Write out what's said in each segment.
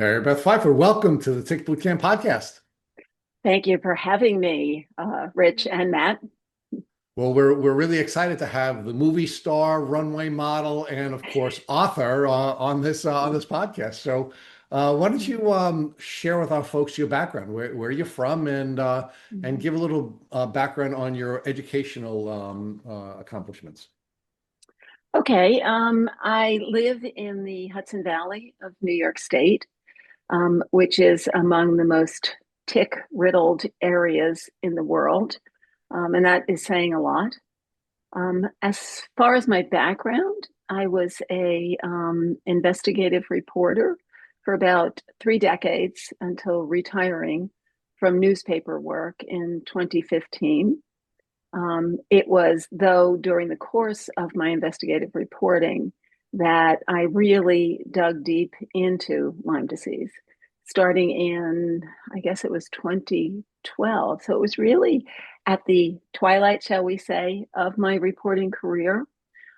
Mary Beth Pfeiffer, welcome to the Tick Boot Camp podcast. Thank you for having me, Rich and Matt. Well, we're really excited to have the movie star, runway model, and of course author on this podcast. So, why don't you share with our folks your background, where you're from, and give a little background on your educational accomplishments. Okay, I live in the Hudson Valley of New York State, which is among the most tick-riddled areas in the world, and that is saying a lot. As far as my background, I was a investigative reporter for about 3 decades until retiring from newspaper work in 2015. It was, though, during the course of my investigative reporting that I really dug deep into Lyme disease, starting in, I guess it was 2012. So it was really at the twilight, shall we say, of my reporting career.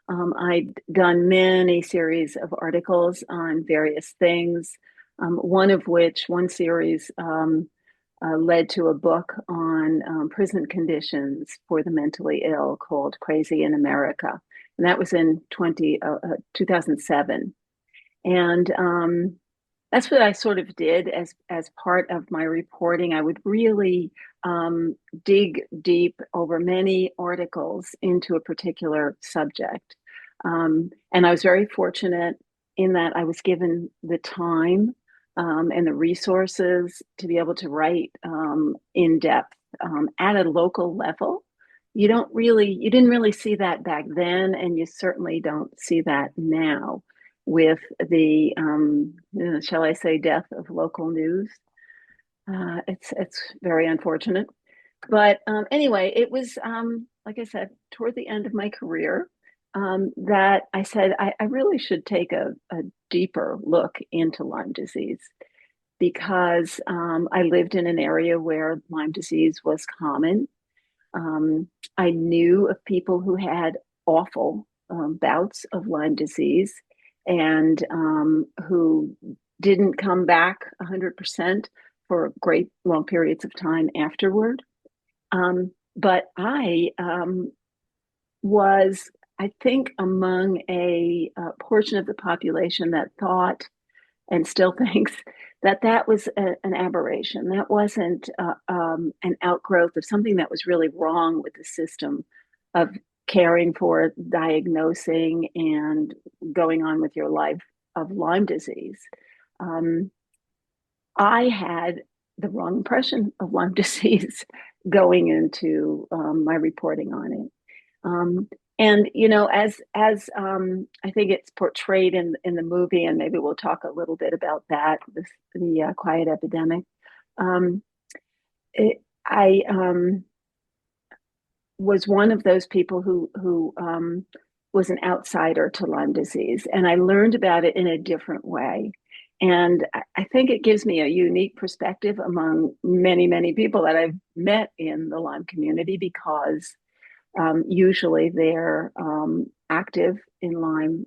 I'd done many series of articles on various things, one series led to a book on prison conditions for the mentally ill called Crazy in America. And that was in 2007. And that's what I sort of did as part of my reporting. I would really dig deep over many articles into a particular subject. And I was very fortunate in that I was given the time and the resources to be able to write in depth at a local level. You didn't really see that back then, and you certainly don't see that now with the, shall I say, death of local news. It's very unfortunate, but anyway, it was like I said, toward the end of my career, that I said I really should take a deeper look into Lyme disease because I lived in an area where Lyme disease was common. I knew of people who had awful bouts of Lyme disease and who didn't come back 100% for great long periods of time afterward. But I was, I think, among a portion of the population that thought and still thinks that that was an aberration. That wasn't an outgrowth of something that was really wrong with the system of caring for, diagnosing, and going on with your life of Lyme disease. Um, I had the wrong impression of Lyme disease going into my reporting on it. Um, and I think it's portrayed in the movie, and maybe we'll talk a little bit about that, the quiet epidemic. Um, I was one of those people who was an outsider to Lyme disease, and I learned about it in a different way. And I think it gives me a unique perspective among many people that I've met in the Lyme community because usually they're active in Lyme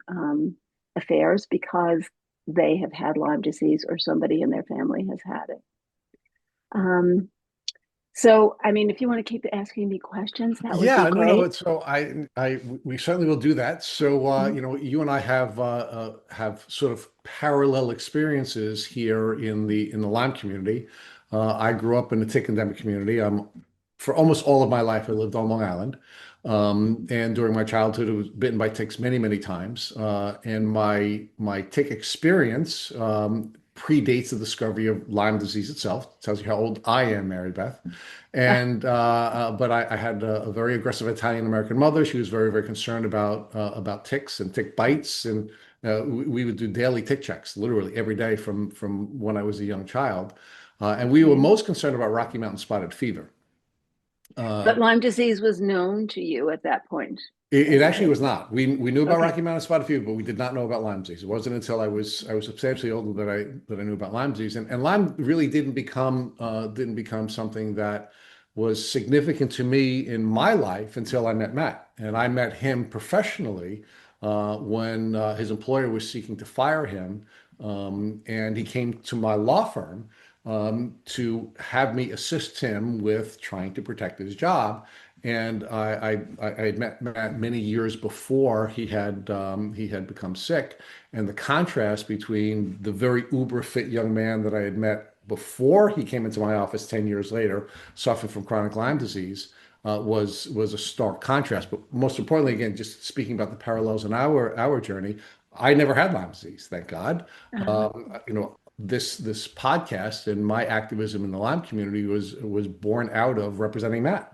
affairs because they have had Lyme disease or somebody in their family has had it. Um, so, I mean, if you want to keep asking me questions, that would be Yeah, no. great. So we certainly will do that. So, Mhm. you and I have sort of parallel experiences here in the Lyme community. I grew up in the tick endemic community. For almost all of my life, I lived on Long Island, and during my childhood, I was bitten by ticks many times. And my tick experience predates the discovery of Lyme disease itself. Tells you how old I am, Mary Beth. And but I had a very aggressive Italian American mother. She was very concerned about ticks and tick bites, and we would do daily tick checks, literally every day from when I was a young child. And we were Okay. most concerned about Rocky Mountain spotted fever. But Uh, Lyme disease was known to you at that point. it actually was not. We knew about Okay. Rocky Mountain spotted fever, but we did not know about Lyme disease. It wasn't until I was substantially older that I knew about Lyme disease. And Lyme really didn't become something that was significant to me in my life until I met Matt. And I met him professionally when his employer was seeking to fire him And he came to my law firm to have me assist him with trying to protect his job. And I had met Matt many years before he had become sick, and the contrast between the very uber fit young man that I had met before he came into my office 10 years later, suffering from chronic Lyme disease, was a stark contrast. But most importantly, again, just speaking about the parallels in our journey, I never had Lyme disease, thank God. Uh, This podcast and my activism in the Lyme community was born out of representing Matt,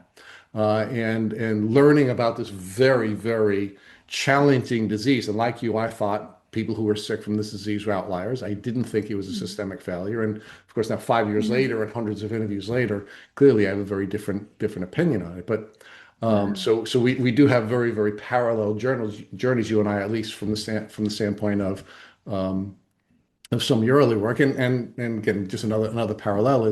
and learning about this very challenging disease. And like you, I thought people who were sick from this disease were outliers. I didn't think it was a systemic failure. And of course, now 5 years yeah. later and hundreds of interviews later, clearly I have a very different opinion on it. But Wow. so we do have very parallel journeys, you and I, at least from from the standpoint of some of your early work. And again, just another parallel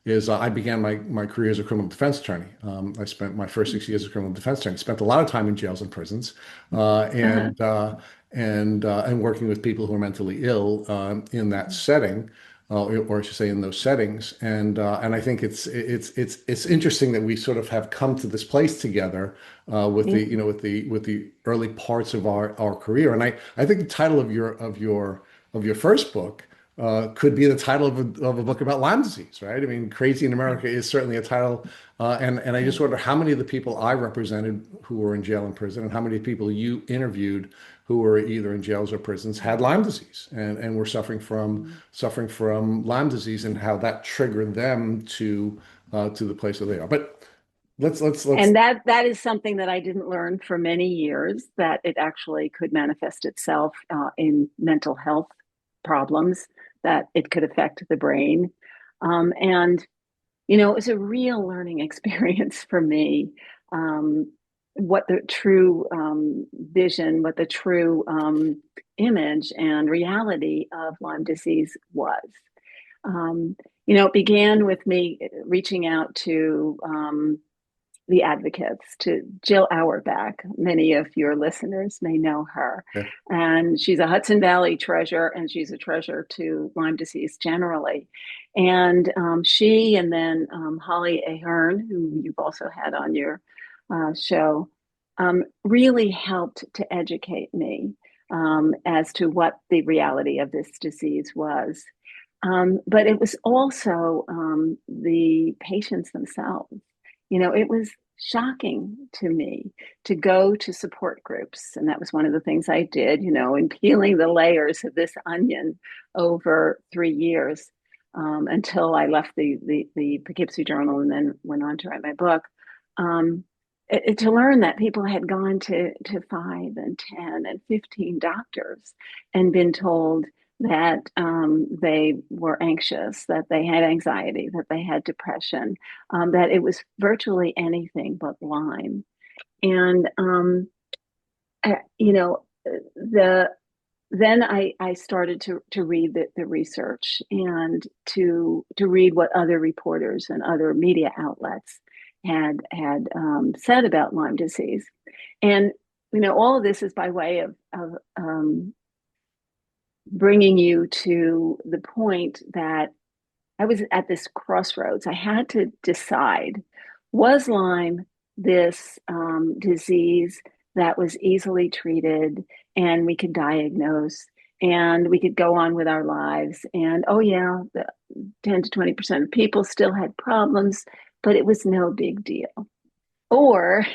is I began my career as a criminal defense attorney. I spent my first 6 years as a criminal defense attorney. Spent a lot of time in jails and prisons, Uh-huh. and working with people who are mentally ill in that setting. Or I should say, in those settings, and I think it's interesting that we sort of have come to this place together with Yeah. the with the early parts of our career, and I think the title of your first book could be the title of a book about Lyme disease, right? I mean, Crazy in America is certainly a title, and I Yeah. just wonder how many of the people I represented who were in jail and prison, and how many people you interviewed who were either in jails or prisons had Lyme disease and were suffering from Lyme disease, and how that triggered them to the place that they are. But let's And that is something that I didn't learn for many years, that it actually could manifest itself in mental health problems, that it could affect the brain. And it was a real learning experience for me. Um, what the true vision, what the true image and reality of Lyme disease was. Um, it began with me reaching out to the advocates, to Jill Auerbach. Many of your listeners may know her. yeah. And she's a Hudson Valley treasure, and she's a treasure to Lyme disease generally. And she, and then Holly Ahern, who you've also had on your show, really helped to educate me as to what the reality of this disease was. But it was also the patients themselves. It was shocking to me to go to support groups. And that was one of the things I did, in peeling the layers of this onion over 3 years, until I left the Poughkeepsie Journal and then went on to write my book. To learn that people had gone to 5 and 10 and 15 doctors and been told that they were anxious, that they had anxiety, that they had depression, that it was virtually anything but Lyme. And the then I started to read the research, and to read what other reporters and other media outlets had said about Lyme disease. And all of this is by way of bringing you to the point that I was at this crossroads. I had to decide, was Lyme this disease that was easily treated and we could diagnose and we could go on with our lives? And oh, yeah, the 10 to 20% of people still had problems, but it was no big deal. Or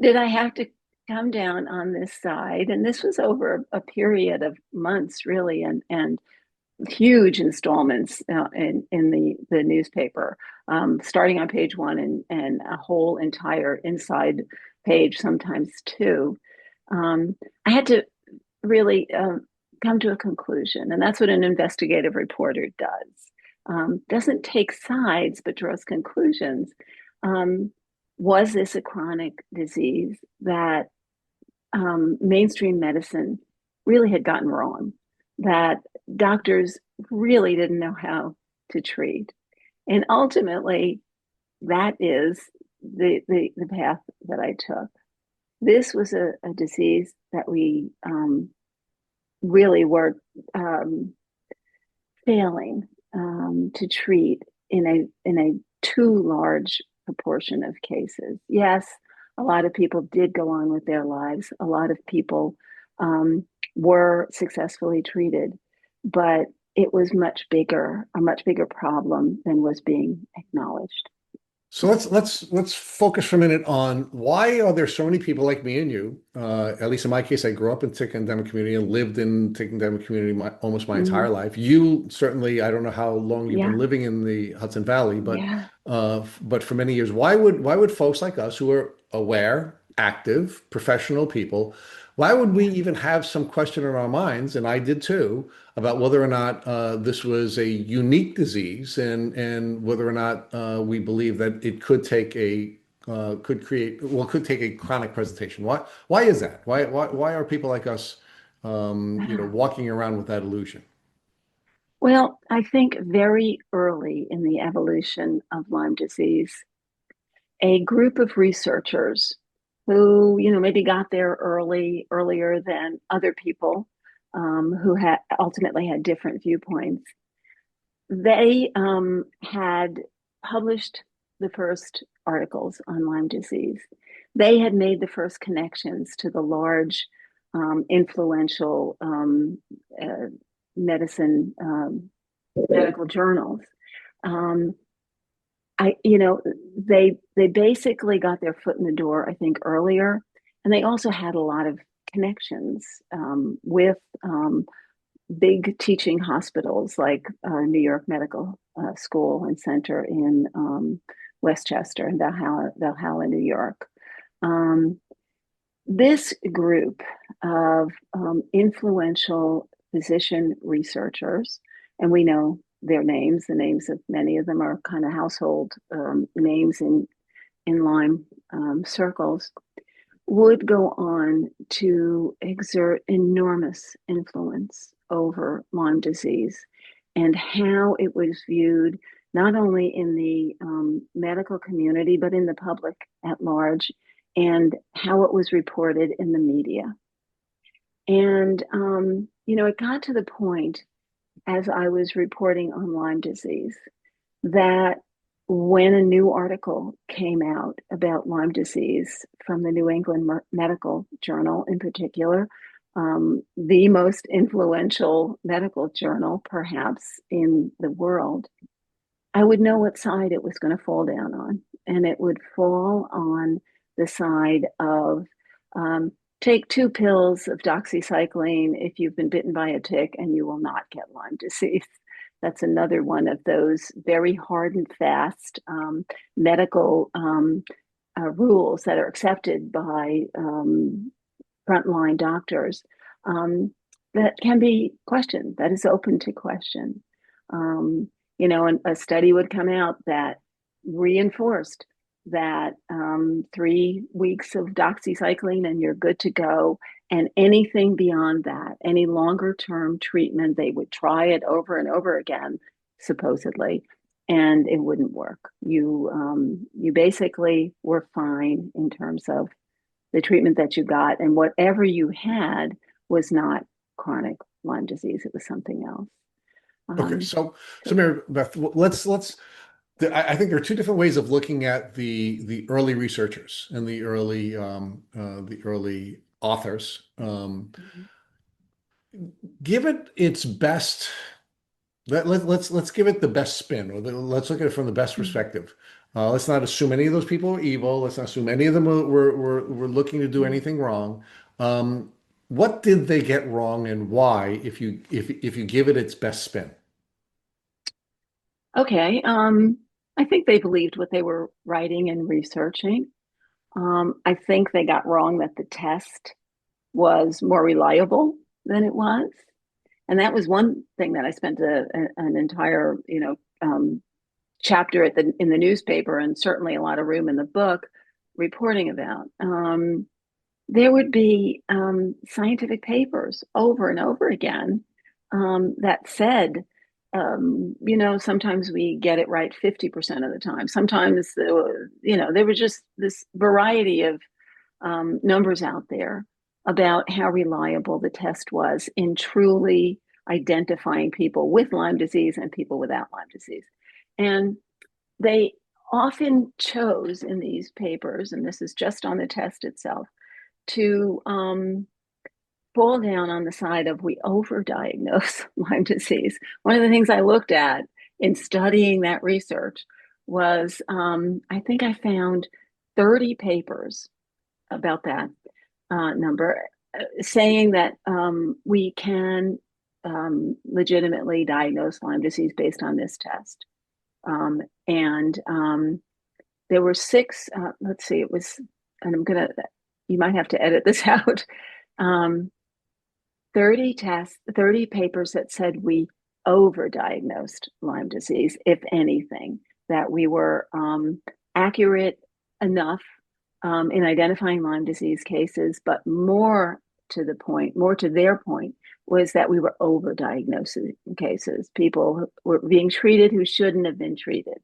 did I have to come down on this side? And this was over a period of months, really, and huge installments in the newspaper, starting on page one and a whole entire inside page, sometimes two. I had to really come to a conclusion, and that's what an investigative reporter does. Doesn't take sides, but draws conclusions. Was this a chronic disease that mainstream medicine really had gotten wrong, that doctors really didn't know how to treat? And ultimately, that is the path that I took. This was a disease that we really were. failing to treat in a too large proportion of cases. Yes, a lot of people did go on with their lives. A lot of people um, were successfully treated, but it was a much bigger problem than was being acknowledged. So let's focus for a minute on why are there so many people like me and you? At least in my case, I grew up in tick endemic community and lived in tick endemic community almost my entire Mm, life. You certainly, I don't know how long you've been yeah, living in the Hudson Valley, yeah. but for many years, why would folks like us who are aware, active, professional people, why would we Yeah. even have some question in our minds, and I did too, about whether or not this was a unique disease and whether or not we believe that it could take a could take a chronic presentation. Why is that? Why are people like us walking around with that illusion? Well, I think very early in the evolution of Lyme disease, a group of researchers who, maybe got there earlier than other people, who had ultimately had different viewpoints. They had published the first articles on Lyme disease. They had made the first connections to the large, influential uh, medicine medical journals. Um, I, you know, they basically got their foot in the door, I think, earlier, and they also had a lot of connections with big teaching hospitals like New York Medical School and Center in Westchester and Valhalla, New York. Um, this group of influential physician researchers, and we know their names, the names of many of them are kind of household names in Lyme circles, would go on to exert enormous influence over Lyme disease and how it was viewed not only in the medical community, but in the public at large, and how it was reported in the media. And, it got to the point as I was reporting on Lyme disease that when a new article came out about Lyme disease from the New England Medical Journal, in particular, the most influential medical journal perhaps in the world, I would know what side it was going to fall down on. And it would fall on the side of um, take 2 pills of doxycycline if you've been bitten by a tick and you will not get Lyme disease. That's another one of those very hard and fast medical rules that are accepted by frontline doctors, um, that can be questioned, that is open to question. Um, and a study would come out that reinforced that 3 weeks of doxycycline and you're good to go. And anything beyond that, any longer term treatment, they would try it over and over again, supposedly, and it wouldn't work. You basically were fine in terms of the treatment that you got, and whatever you had was not chronic Lyme disease. It was something else. Okay, Um, so so, Mary Beth, I think there are two different ways of looking at the early researchers and the early authors. Give it its best. Let's give it the best spin, or let's look at it from the best mm, perspective. Let's not assume any of those people are evil. Let's not assume any of them were looking to do mm. anything wrong. Um, what did they get wrong, and why? If you give it its best spin. Okay. I think they believed what they were writing and researching. I think they got wrong that the test was more reliable than it was. And that was one thing that I spent an entire, chapter in the newspaper, and certainly a lot of room in the book, reporting about. There would be scientific papers over and over again that said, sometimes we get it right 50% of the time. Sometimes, there was just this variety of numbers out there about how reliable the test was in truly identifying people with Lyme disease and people without Lyme disease. And they often chose in these papers, and this is just on the test itself, to fall down on the side of we overdiagnose Lyme disease. One of the things I looked at in studying that research was I think I found 30 papers about that number saying that we can legitimately diagnose Lyme disease based on this test. And there were six, let's see, it was, and you might have to edit this out. 30 tests, 30 papers that said we overdiagnosed Lyme disease, if anything, that we were accurate enough in identifying Lyme disease cases, but more to their point, was that we were overdiagnosing cases. People were being treated who shouldn't have been treated.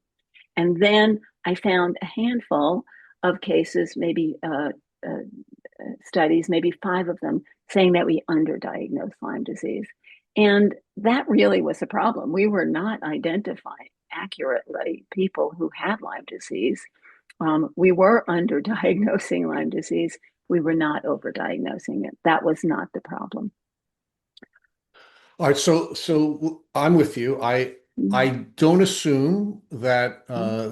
And then I found a handful of cases, maybe studies, maybe 5 of them, saying that we underdiagnosed Lyme disease. And that really was a problem. We were not identifying accurately people who had Lyme disease. We were underdiagnosing Lyme disease. We were not overdiagnosing it. That was not the problem. All right, so I'm with you. I don't assume that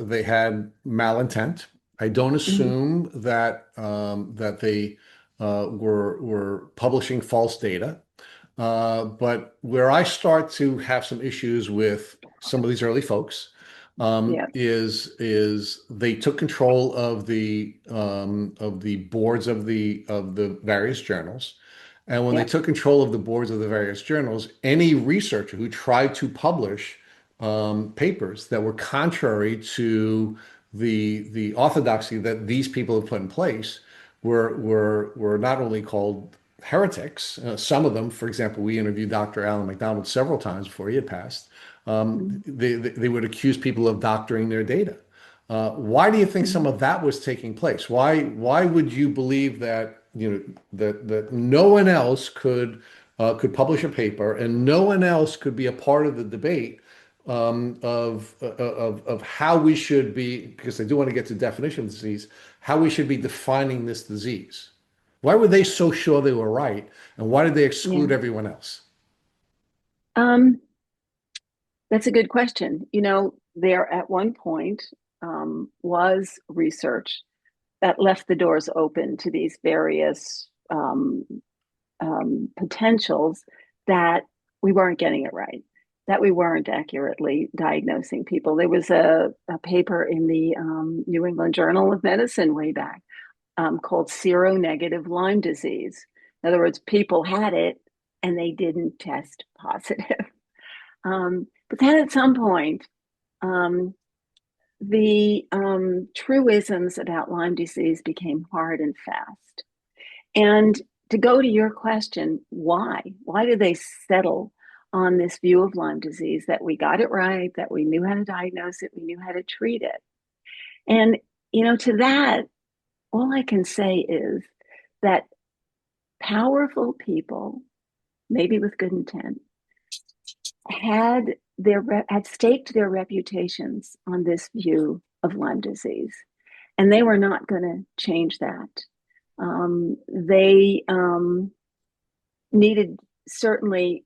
they had malintent. I don't Mm-hmm. assume that that they were publishing false data. But where I start to have some issues with some of these early folks Yeah, is they took control of the boards of the various journals. And when they yeah, took control of the boards of the various journals, any researcher who tried to publish papers that were contrary to the orthodoxy that these people have put in place were not only called heretics. Some of them, for example, we interviewed Dr. Alan McDonald several times before he had passed. mm-hmm. They would accuse people of doctoring their data. Why do you think some of that was taking place? Why would you believe that that no one else could publish a paper and no one else could be a part of the debate of how we should be, because I do want to get to definition of disease, how we should be defining this disease? Why were they so sure they were right, and why did they Yeah. exclude everyone else? Um, that's a good question. There at one point was research that left the doors open to these various potentials that we weren't getting it right, that we weren't accurately diagnosing people. There was a paper in the New England Journal of Medicine way back called seronegative Lyme disease. In other words, people had it and they didn't test positive. But then at some point, um, the truisms about Lyme disease became hard and fast. And to go to your question, why? Why did they settle on this view of Lyme disease that we got it right, that we knew how to diagnose it, we knew how to treat it? And, to that, all I can say is that powerful people, maybe with good intent, had staked their reputations on this view of Lyme disease, and they were not going to change that. They needed certainly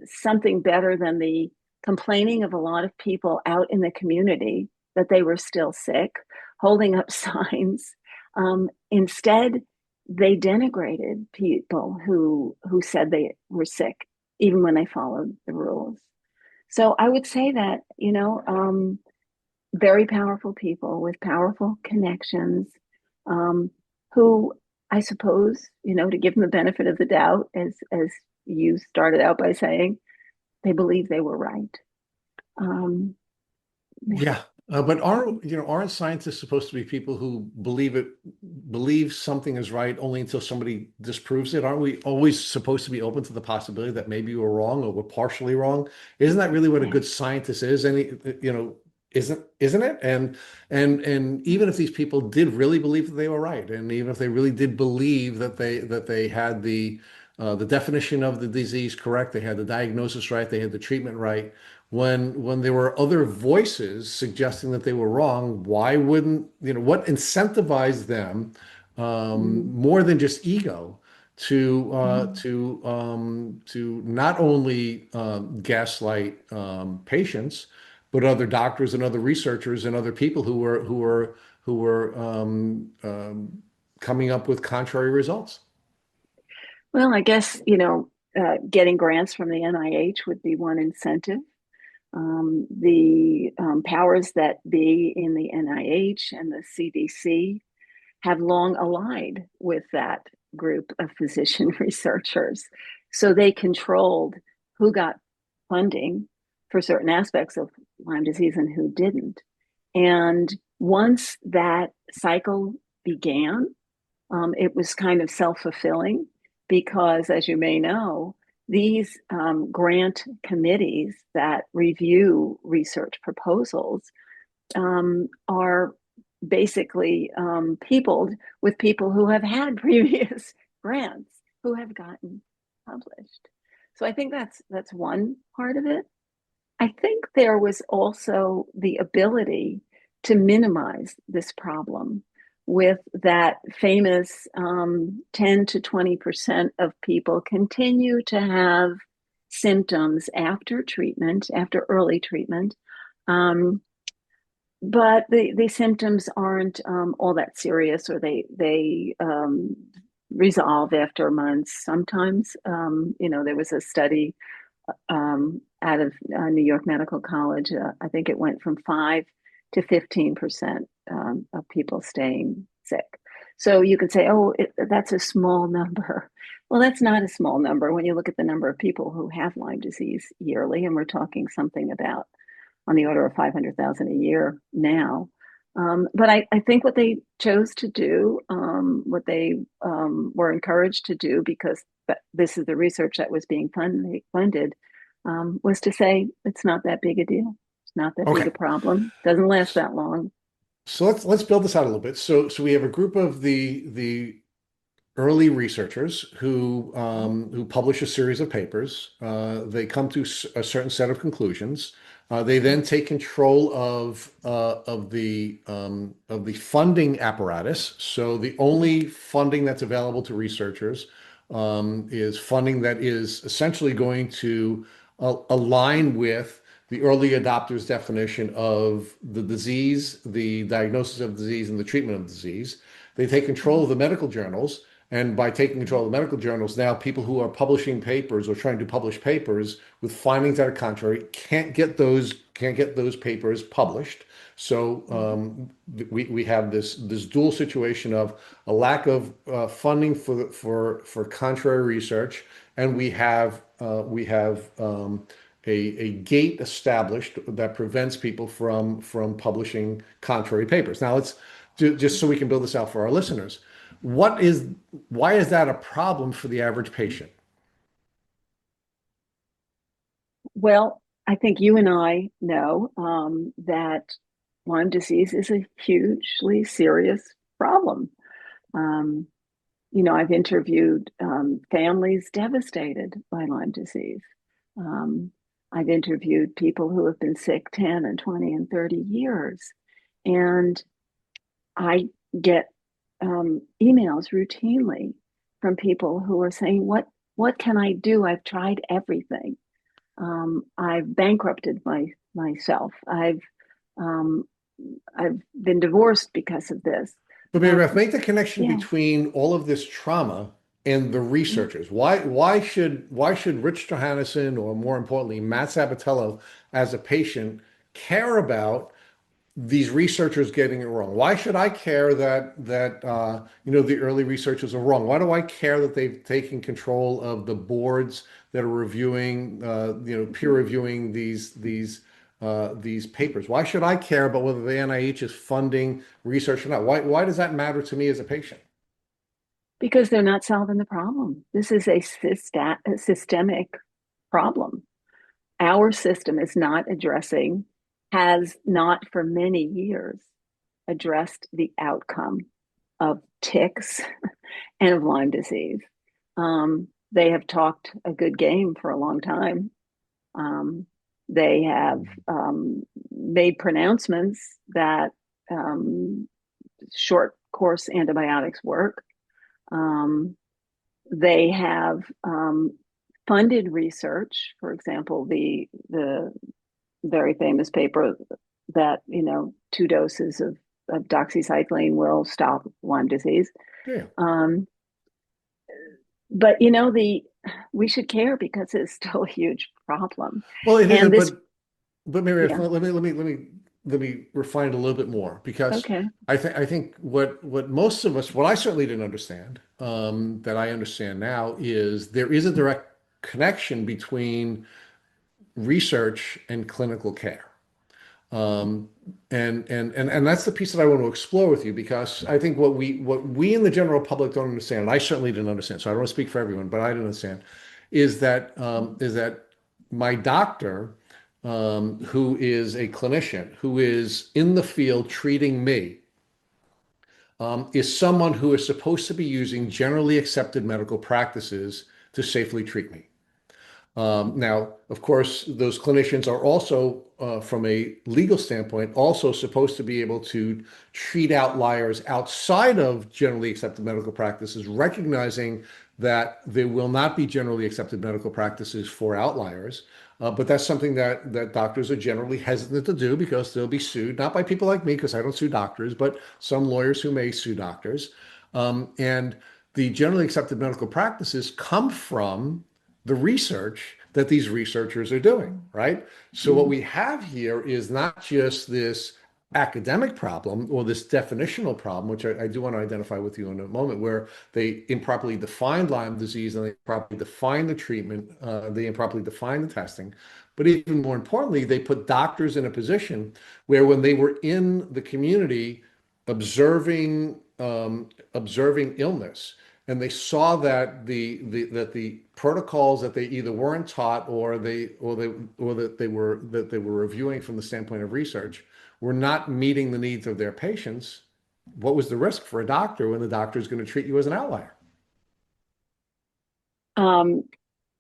something better than the complaining of a lot of people out in the community that they were still sick, holding up signs. Instead, they denigrated people who said they were sick, even when they followed the rules. So I would say that, very powerful people with powerful connections, who I suppose, to give them the benefit of the doubt, as you started out by saying, they believe they were right. Um, yeah, Yeah, but aren't scientists supposed to be people who believe something is right only until somebody disproves it? Aren't we always supposed to be open to the possibility that maybe we're wrong or we're partially wrong? Isn't that really what a yeah, good scientist is? And isn't it? And even if these people did really believe that they were right, and even if they really did believe that they had the definition of the disease correct, they had the diagnosis right, they had the treatment right. When there were other voices suggesting that they were wrong, why wouldn't, what incentivized them Mm, more than just ego mm. to not only gaslight patients, but other doctors and other researchers and other people who were coming up with contrary results. Well, I guess, getting grants from the NIH would be one incentive. The powers that be in the NIH and the CDC have long allied with that group of physician researchers. So they controlled who got funding for certain aspects of Lyme disease and who didn't. And once that cycle began, it was kind of self-fulfilling because, as you may know, these grant committees that review research proposals are basically peopled with people who have had previous grants who have gotten published. So I think that's one part of it. I think there was also the ability to minimize this problem with that famous 10 to 20% of people continue to have symptoms after treatment, after early treatment. Um, but the symptoms aren't all that serious, or they resolve after months. Sometimes, there was a study out of New York Medical College. I think it went from 5 to 15% of people staying sick. So you could say, oh, that's a small number. Well, that's not a small number when you look at the number of people who have Lyme disease yearly, and we're talking something about on the order of 500,000 a year now. But I think what they chose to do, what they were encouraged to do, because this is the research that was being funded, was to say it's not that big a deal. It's not that big a Okay. problem. Doesn't last that long. So let's build this out a little bit. So we have a group of the early researchers who publish a series of papers. They come to a certain set of conclusions. They then take control of the funding apparatus. So the only funding that's available to researchers is funding that is essentially going to align with the early adopters' definition of the disease, the diagnosis of disease, and the treatment of disease. They take control of the medical journals. And by taking control of the medical journals, now people who are publishing papers or trying to publish papers with findings that are contrary can't get those papers published. So we have this dual situation of a lack of funding for contrary research, and we have a gate established that prevents people from publishing contrary papers. Now let's just so we can build this out for our listeners. Why is that a problem for the average patient? Well, I think you and I know that Lyme disease is a hugely serious problem. Um, I've interviewed families devastated by Lyme disease. Um, I've interviewed people who have been sick 10 and 20 and 30 years. And I get emails routinely from people who are saying, what can I do? I've tried everything. I've bankrupted myself. Um, I've been divorced because of this. But Mary Um, Beth, make the connection yeah, between all of this trauma and the yeah. researchers. Why should Rich Johannesson, or more importantly, Matt Sabatello, as a patient, care about these researchers getting it wrong? Why should I care that the early researchers are wrong? Why do I care that they've taken control of the boards that are reviewing, peer reviewing these papers? Why should I care about whether the NIH is funding research or not? Why does that matter to me as a patient? Because they're not solving the problem. This is a systemic problem. Our system is not addressing, has not for many years addressed the outcome of ticks and of Lyme disease. they have talked a good game for a long time. Um, they have made pronouncements that um, short course antibiotics work. Um, they have funded research. For example, the very famous paper that, 2 doses of doxycycline will stop Lyme disease. Yeah. Um, but the we should care because it's still a huge problem. Well, it is, And this, but maybe yeah, let me refine it a little bit more because okay. I think what most of us, what I certainly didn't understand, that I understand now is there is a direct connection between research and clinical care. Um, and that's the piece that I want to explore with you because I think what we in the general public don't understand, and I certainly didn't understand, so I don't want to speak for everyone, but I didn't understand, is that my doctor, who is a clinician, who is in the field treating me, is someone who is supposed to be using generally accepted medical practices to safely treat me. Now, of course, those clinicians are also, from a legal standpoint, also supposed to be able to treat outliers outside of generally accepted medical practices, recognizing that there will not be generally accepted medical practices for outliers. But that's something that doctors are generally hesitant to do because they'll be sued, not by people like me, because I don't sue doctors, but some lawyers who may sue doctors. And the generally accepted medical practices come from the research that these researchers are doing, right? So what Mhm. we have here is not just this academic problem or this definitional problem, which I do want to identify with you in a moment, where they improperly defined Lyme disease and they improperly defined the treatment, they improperly defined the testing. But even more importantly, they put doctors in a position where when they were in the community observing illness, and they saw that the protocols that they either weren't taught or that they were reviewing from the standpoint of research were not meeting the needs of their patients. What was the risk for a doctor when the doctor is going to treat you as an outlier? Um,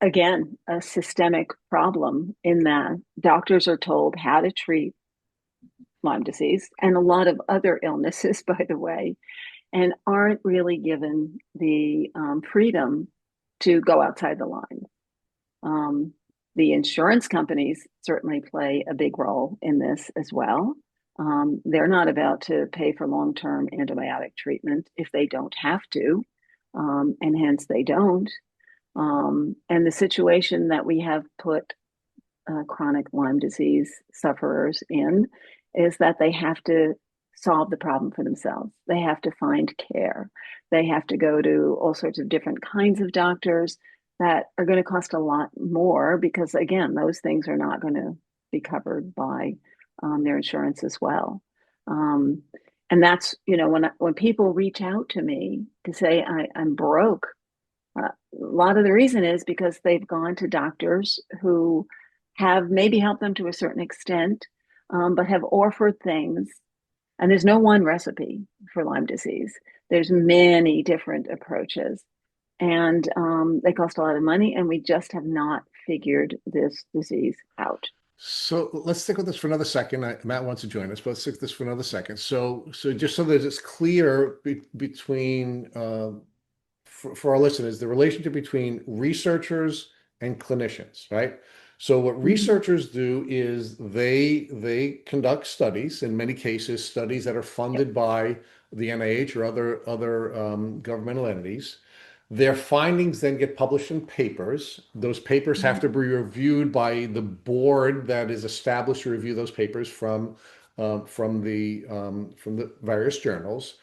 Again, a systemic problem in that doctors are told how to treat Lyme disease and a lot of other illnesses, by the way, and aren't really given the freedom to go outside the line. Um, the insurance companies certainly play a big role in this as well. They're not about to pay for long term antibiotic treatment if they don't have to, and hence they don't. And the situation that we have put chronic Lyme disease sufferers in is that they have to solve the problem for themselves. They have to find care. They have to go to all sorts of different kinds of doctors that are going to cost a lot more because, again, those things are not going to be covered by their insurance as well. Um, and that's, when people reach out to me to say, I'm broke, a lot of the reason is because they've gone to doctors who have maybe helped them to a certain extent, but have offered things. And there's no one recipe for Lyme disease. There's many different approaches, and they cost a lot of money. And we just have not figured this disease out. So let's stick with this for another second. Matt wants to join us, but let's stick with this for another second. So just so that it's clear between for our listeners, the relationship between researchers and clinicians, right? So what Mhm. researchers do is they conduct studies, in many cases, studies that are Yep. funded by the NIH or other governmental entities. Their findings then get published in papers. Those papers have Mhm. to be reviewed by the board that is established to review those papers from the various journals.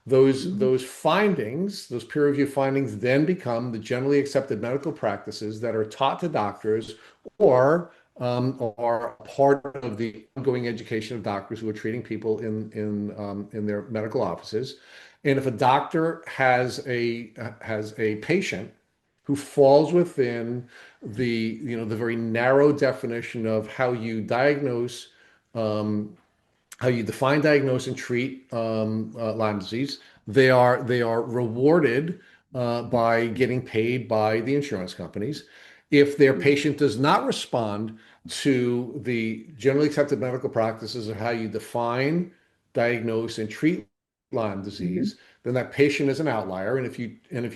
Mhm. Those findings, those peer review findings, then become the generally accepted medical practices that are taught to doctors or are part of the ongoing education of doctors who are treating people in their medical offices. And if a doctor has a patient who falls within the very narrow definition of um, how you define, diagnose, and treat Lyme disease. They are rewarded by getting paid by the insurance companies. If their patient does not respond to the generally accepted medical practices of how you define, diagnose, and treat Lyme Mhm. disease, then that patient is an outlier. And if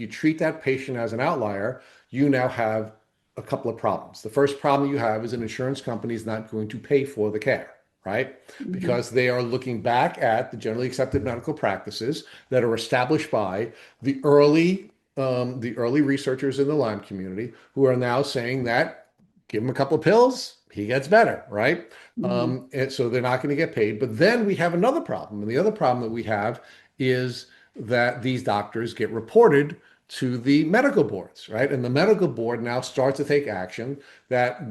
you treat that patient as an outlier, you now have a couple of problems. The first problem you have is an insurance company is not going to pay for the care, right? Mhm. Because they are looking back at the generally accepted medical practices that are established by the early researchers in the Lyme community who are now saying that give him a couple of pills, he gets better, right? Mhm. And so they're not going to get paid. But then we have another problem. And the other problem that we have is that these doctors get reported to the medical boards, right? And the medical board now starts to take action that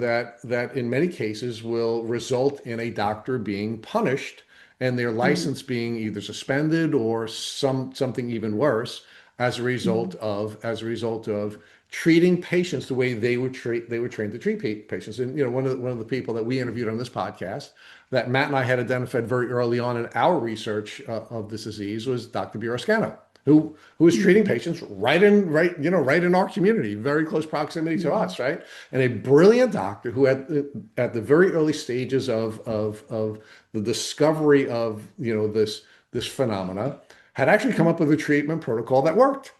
in many cases will result in a doctor being punished and their Mhm. license being either suspended or something even worse as a result Mhm. of treating patients the way they were trained to treat patients. And one of the people that we interviewed on this podcast that Matt and I had identified very early on in our research of this disease was Dr. Buroscano, who was treating Mhm. patients right in our community, very close proximity to Mhm. us, right? And a brilliant doctor who at the very early stages of the discovery of this phenomena had actually come up with a treatment protocol that worked.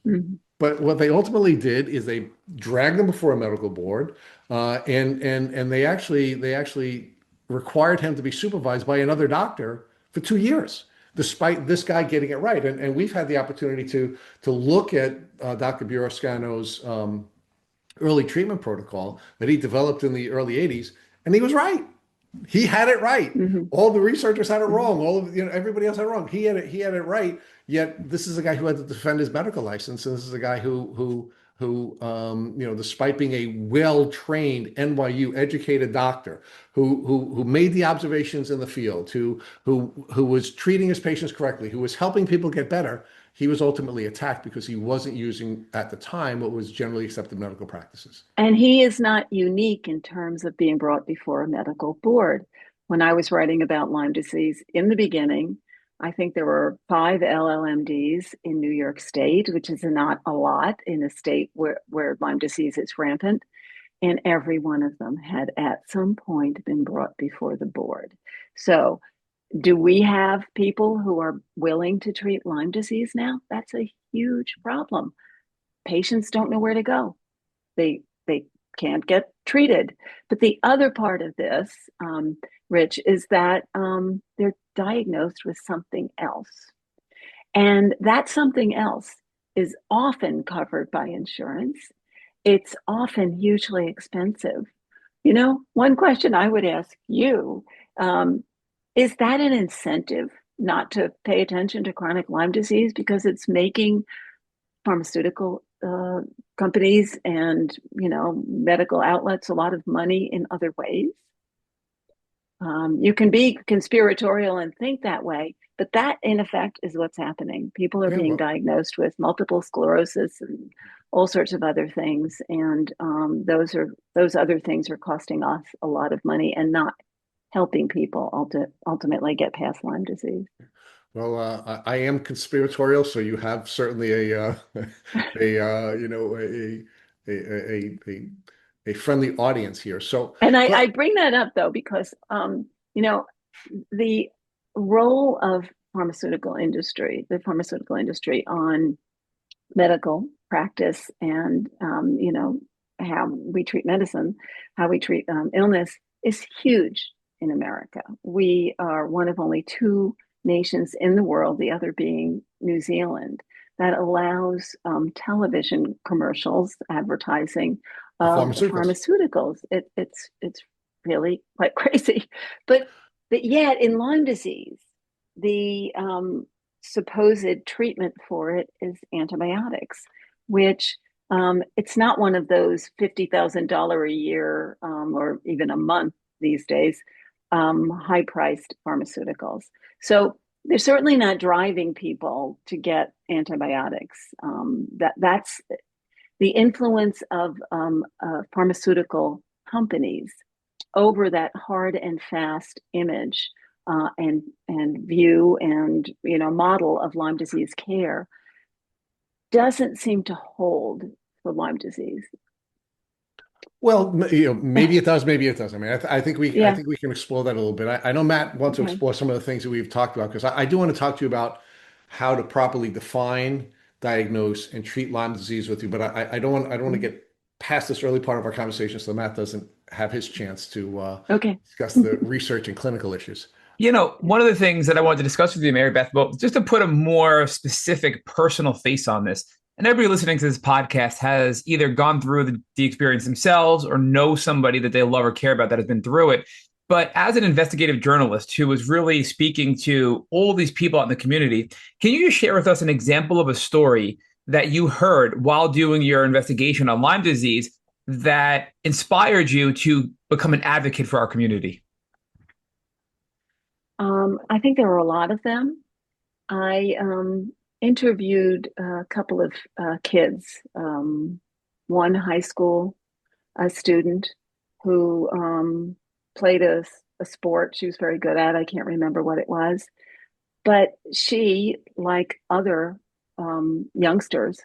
Mhm. But what they ultimately did is they dragged them before a medical board, and they actually required him to be supervised by another doctor for 2 years, despite this guy getting it right. And we've had the opportunity to look at Dr. Buroscano's early treatment protocol that he developed in the early '80s, and he was right. He had it right. Mhm. All the researchers had it Mhm. wrong. All of everybody else had it wrong. He had it right. Yet this is a guy who had to defend his medical license, and this is a guy who despite being a well-trained NYU educated doctor, who made the observations in the field, who was treating his patients correctly, who was helping people get better, he was ultimately attacked because he wasn't using at the time what was generally accepted medical practices. And he is not unique in terms of being brought before a medical board. When I was writing about Lyme disease in the beginning, I think there were 5 LLMDs in New York State, which is not a lot in a state where Lyme disease is rampant. And every one of them had at some point been brought before the board. So, do we have people who are willing to treat Lyme disease now? That's a huge problem. Patients don't know where to go. They can't get treated. But the other part of this, Rich, is that they're diagnosed with something else, and that something else is often covered by insurance. It's often hugely expensive. One question I would ask you, um, is that an incentive not to pay attention to chronic Lyme disease because it's making pharmaceutical companies and medical outlets a lot of money in other ways? You can be conspiratorial and think that way, but that in effect is what's happening. People are Yeah, being well, diagnosed with multiple sclerosis and all sorts of other things, and those other things are costing us a lot of money and not helping people ultimately get past Lyme disease. I am conspiratorial, so you have certainly a a friendly audience here. So, And I but bring that up though because you know the role of the pharmaceutical industry on medical practice and how we treat medicine, how we treat illness is huge in America. We are one of only two nations in the world, the other being New Zealand, that allows television commercials, advertising of pharmaceuticals. pharmaceuticals. It's really quite crazy, but yet in Lyme disease, the supposed treatment for it is antibiotics, which it's not one of those $50,000 a year or even a month these days high priced pharmaceuticals. So they're certainly not driving people to get antibiotics. That's the influence of pharmaceutical companies over that hard and fast image and view and model of Lyme disease care doesn't seem to hold for Lyme disease. Well, maybe it does, maybe it doesn't. I mean, I Yeah. think we can explore that a little bit. I know Matt wants to Okay. explore some of the things that we've talked about because I do want to talk to you about how to properly define, diagnose, and treat Lyme disease with you. But I don't want to Mm. get past this early part of our conversation so Matt doesn't have his chance to Okay. discuss the research and clinical issues. One of the things that I wanted to discuss with you, Mary Beth, well, just to put a more specific personal face on this, and everybody listening to this podcast has either gone through the experience themselves or know somebody that they love or care about that has been through it. But as an investigative journalist who was really speaking to all these people out in the community, can you just share with us an example of a story that you heard while doing your investigation on Lyme disease that inspired you to become an advocate for our community? I think there were a lot of them. I interviewed a couple of kids, one high school student who played a sport she was very good at. I can't remember what it was, but she, like other youngsters,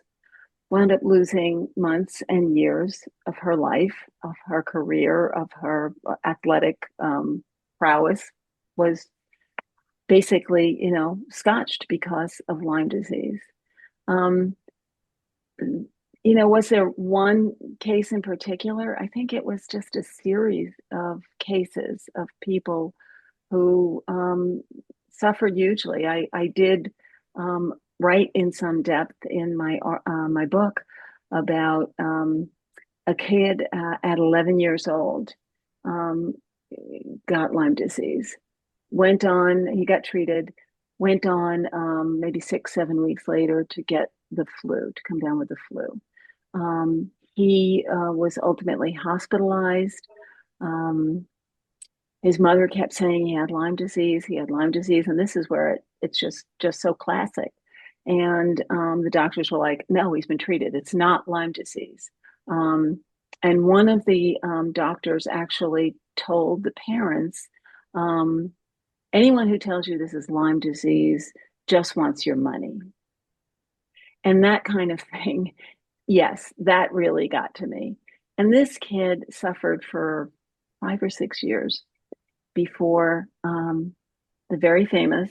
wound up losing months and years of her life, of her career, of her athletic prowess was basically, scotched because of Lyme disease. Um, was there one case in particular? I think it was just a series of cases of people who suffered hugely. I did write in some depth in my book about a kid at 11 years old um, got Lyme disease. He got treated, went on maybe 6, 7 weeks later to get the flu, to come down with the flu. He was ultimately hospitalized. Um, his mother kept saying he had Lyme disease. He had Lyme disease, and this is where it's just so classic. And the doctors were like, "No, he's been treated. It's not Lyme disease." Um, and one of the doctors actually told the parents, um, "Anyone who tells you this is Lyme disease just wants your money." And that kind of thing, yes, that really got to me. And this kid suffered for 5 or 6 years before the very famous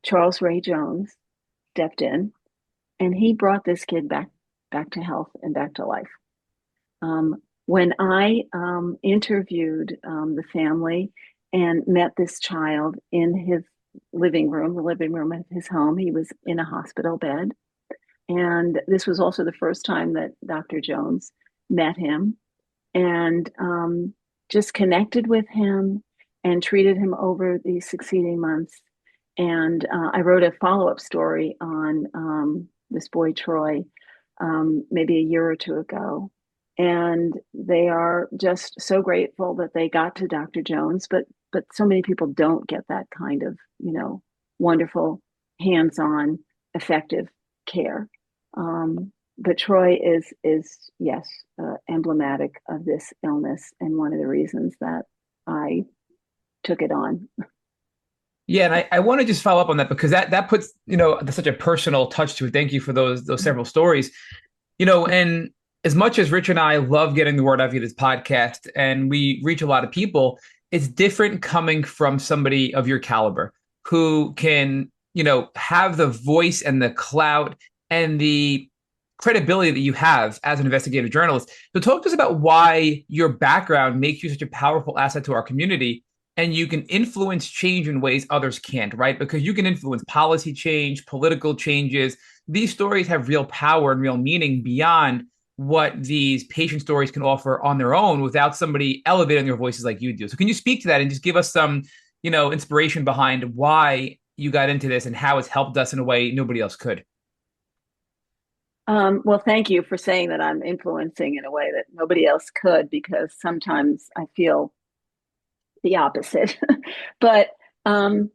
Charles Ray Jones stepped in, and he brought this kid back to health and back to life. When I interviewed the family and met this child in his living room, the living room of his home, he was in a hospital bed. And this was also the first time that Dr. Jones met him and just connected with him and treated him over the succeeding months. And I wrote a follow-up story on this boy, Troy, maybe a year or two ago. And they are just so grateful that they got to Dr. Jones, but so many people don't get that kind of, wonderful, hands-on, effective care. But Troy is yes, emblematic of this illness and one of the reasons that I took it on. Yeah, and I want to just follow up on that because that puts, such a personal touch to it. Thank you for those several stories. And as much as Rich and I love getting the word out via this podcast and we reach a lot of people, it's different coming from somebody of your caliber who can, have the voice and the clout and the credibility that you have as an investigative journalist. So talk to us about why your background makes you such a powerful asset to our community and you can influence change in ways others can't, right? Because you can influence policy change, political changes. These stories have real power and real meaning beyond what these patient stories can offer on their own without somebody elevating their voices like you do. So can you speak to that and just give us some, inspiration behind why you got into this and how it's helped us in a way nobody else could? Well, thank you for saying that I'm influencing in a way that nobody else could, because sometimes I feel the opposite. But to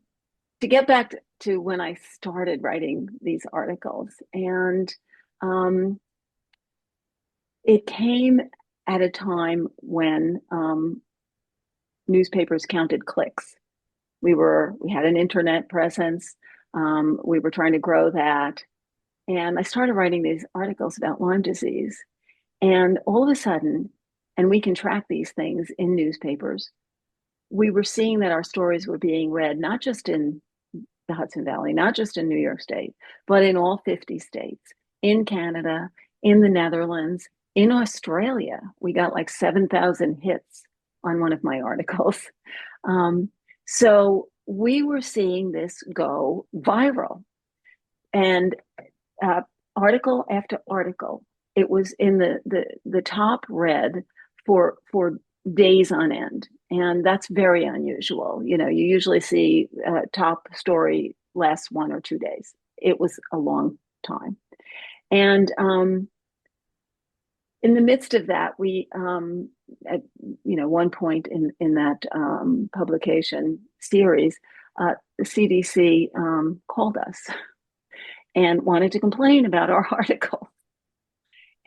get back to when I started writing these articles, and um, it came at a time when newspapers counted clicks. We had an internet presence. We were trying to grow that. And I started writing these articles about Lyme disease. And all of a sudden, and we can track these things in newspapers, we were seeing that our stories were being read not just in the Hudson Valley, not just in New York State, but in all 50 states, in Canada, in the Netherlands, in Australia. We got like 7,000 hits on one of my articles. So we were seeing this go viral. And article after article, it was in the top read for days on end, and that's very unusual. You know, you usually see top story lasts 1 or 2 days. It was a long time, and in the midst of that, we at one point in that publication series, the CDC called us and wanted to complain about our article.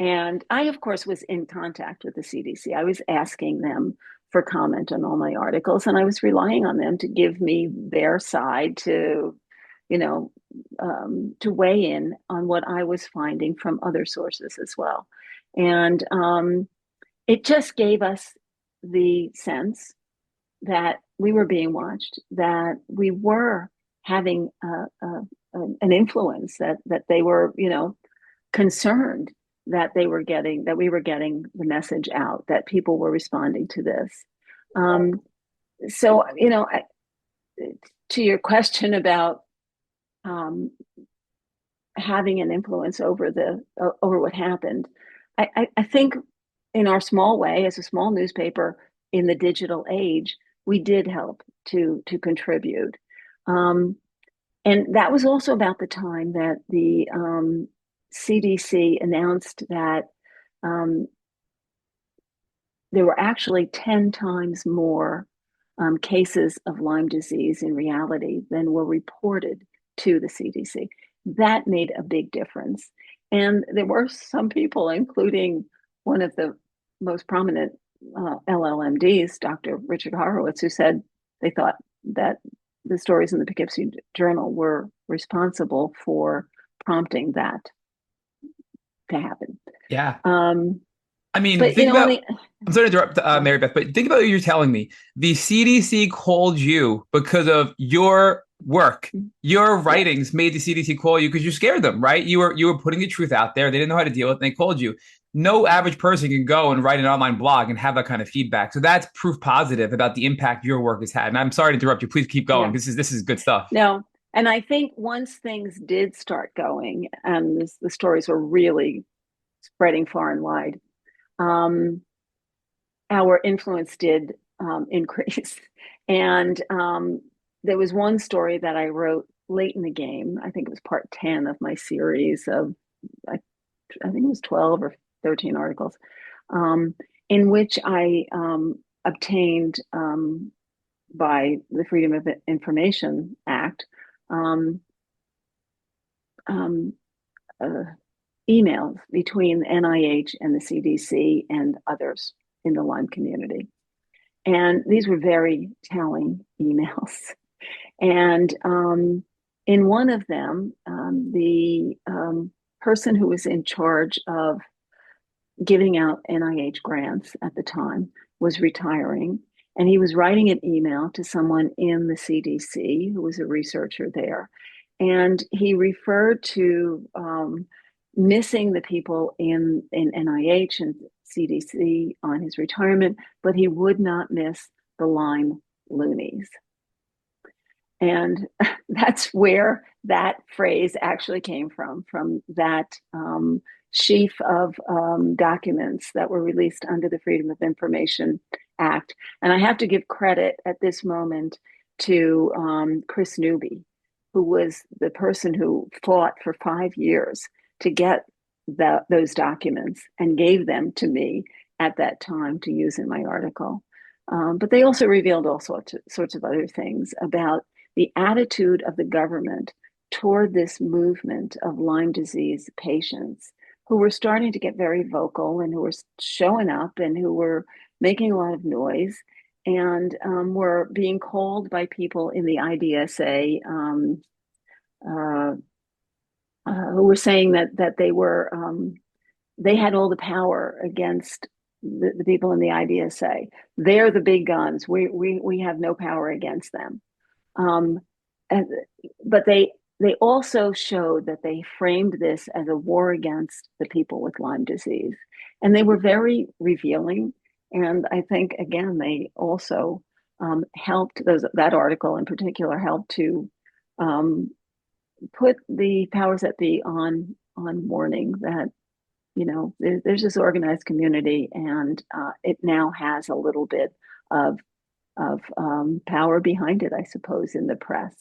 And I, of course, was in contact with the CDC. I was asking them for comment on all my articles, and I was relying on them to give me their side to, to weigh in on what I was finding from other sources as well. And it just gave us the sense that we were being watched, that we were having an influence, that they were, concerned that we were getting the message out, that people were responding to this. So, to your question about having an influence over what happened, I think in our small way, as a small newspaper in the digital age, we did help to contribute. And that was also about the time that the CDC announced that there were actually 10 times more cases of Lyme disease in reality than were reported to the CDC. That made a big difference. And there were some people, including one of the most prominent LLMDs, Dr. Richard Horowitz, who said they thought that the stories in the Poughkeepsie Journal were responsible for prompting that to happen. Yeah. But think about, I'm sorry to interrupt, Mary Beth, but think about what you're telling me. The CDC called you because of your work. Your writings made the CDC call you because you scared them, right? You were putting the truth out there. They didn't know how to deal with it, and they called you. No average person can go and write an online blog and have that kind of feedback. So that's proof positive about the impact your work has had. And I'm sorry to interrupt you. Please keep going. Yeah. This is good stuff. No. And I think once things did start going and the stories were really spreading far and wide, our influence did increase. And there was one story that I wrote late in the game. I think it was part 10 of my series of, I think it was 12 or 13 articles, in which I obtained, by the Freedom of Information Act, emails between the NIH and the CDC and others in the Lyme community. And these were very telling emails. And in one of them, the person who was in charge of giving out NIH grants at the time was retiring. And he was writing an email to someone in the CDC who was a researcher there. And he referred to missing the people in NIH and CDC on his retirement, but he would not miss the Lyme loonies. And that's where that phrase actually came from that sheaf of documents that were released under the Freedom of Information Act. And I have to give credit at this moment to Chris Newby, who was the person who fought for 5 years to get those documents and gave them to me at that time to use in my article. But they also revealed all sorts of other things about the attitude of the government toward this movement of Lyme disease patients who were starting to get very vocal and who were showing up and who were making a lot of noise and were being called by people in the IDSA who were saying that they had all the power against the people in the IDSA. They're the big guns. We have no power against them. Um, and, but they also showed that they framed this as a war against the people with Lyme disease, and they were very revealing. And I think again they also helped that article in particular helped to um, put the powers that be on warning that there's this organized community, and it now has a little bit of power behind it, I suppose, in the press.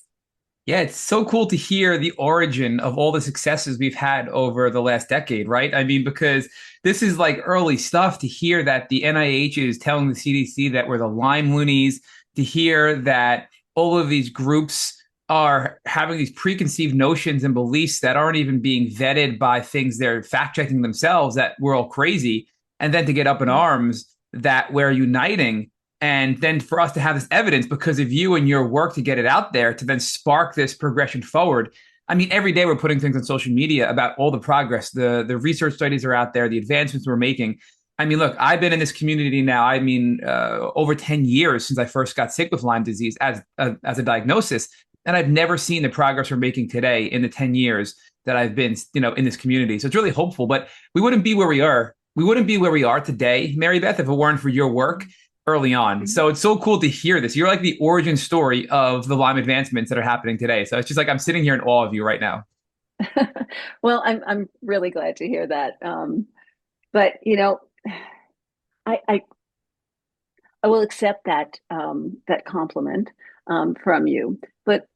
Yeah, it's so cool to hear the origin of all the successes we've had over the last decade, right? I mean, because this is like early stuff to hear that the NIH is telling the CDC that we're the Lyme loonies, to hear that all of these groups are having these preconceived notions and beliefs that aren't even being vetted by things they're fact checking themselves, that we're all crazy. And then to get up in arms that we're uniting, and then for us to have this evidence because of you and your work to get it out there to then spark this progression forward. I mean, every day we're putting things on social media about all the progress, the research studies are out there, the advancements we're making. I mean, look, I've been in this community now, over 10 years since I first got sick with Lyme disease as a diagnosis. And I've never seen the progress we're making today in the 10 years that I've been, in this community. So it's really hopeful, but we wouldn't be where we are. We wouldn't be where we are today, Mary Beth, if it weren't for your work early on. So it's so cool to hear this. You're like the origin story of the Lyme advancements that are happening today. So it's just like I'm sitting here in awe of you right now. Well, I'm really glad to hear that. But I, I I will accept that compliment from you, but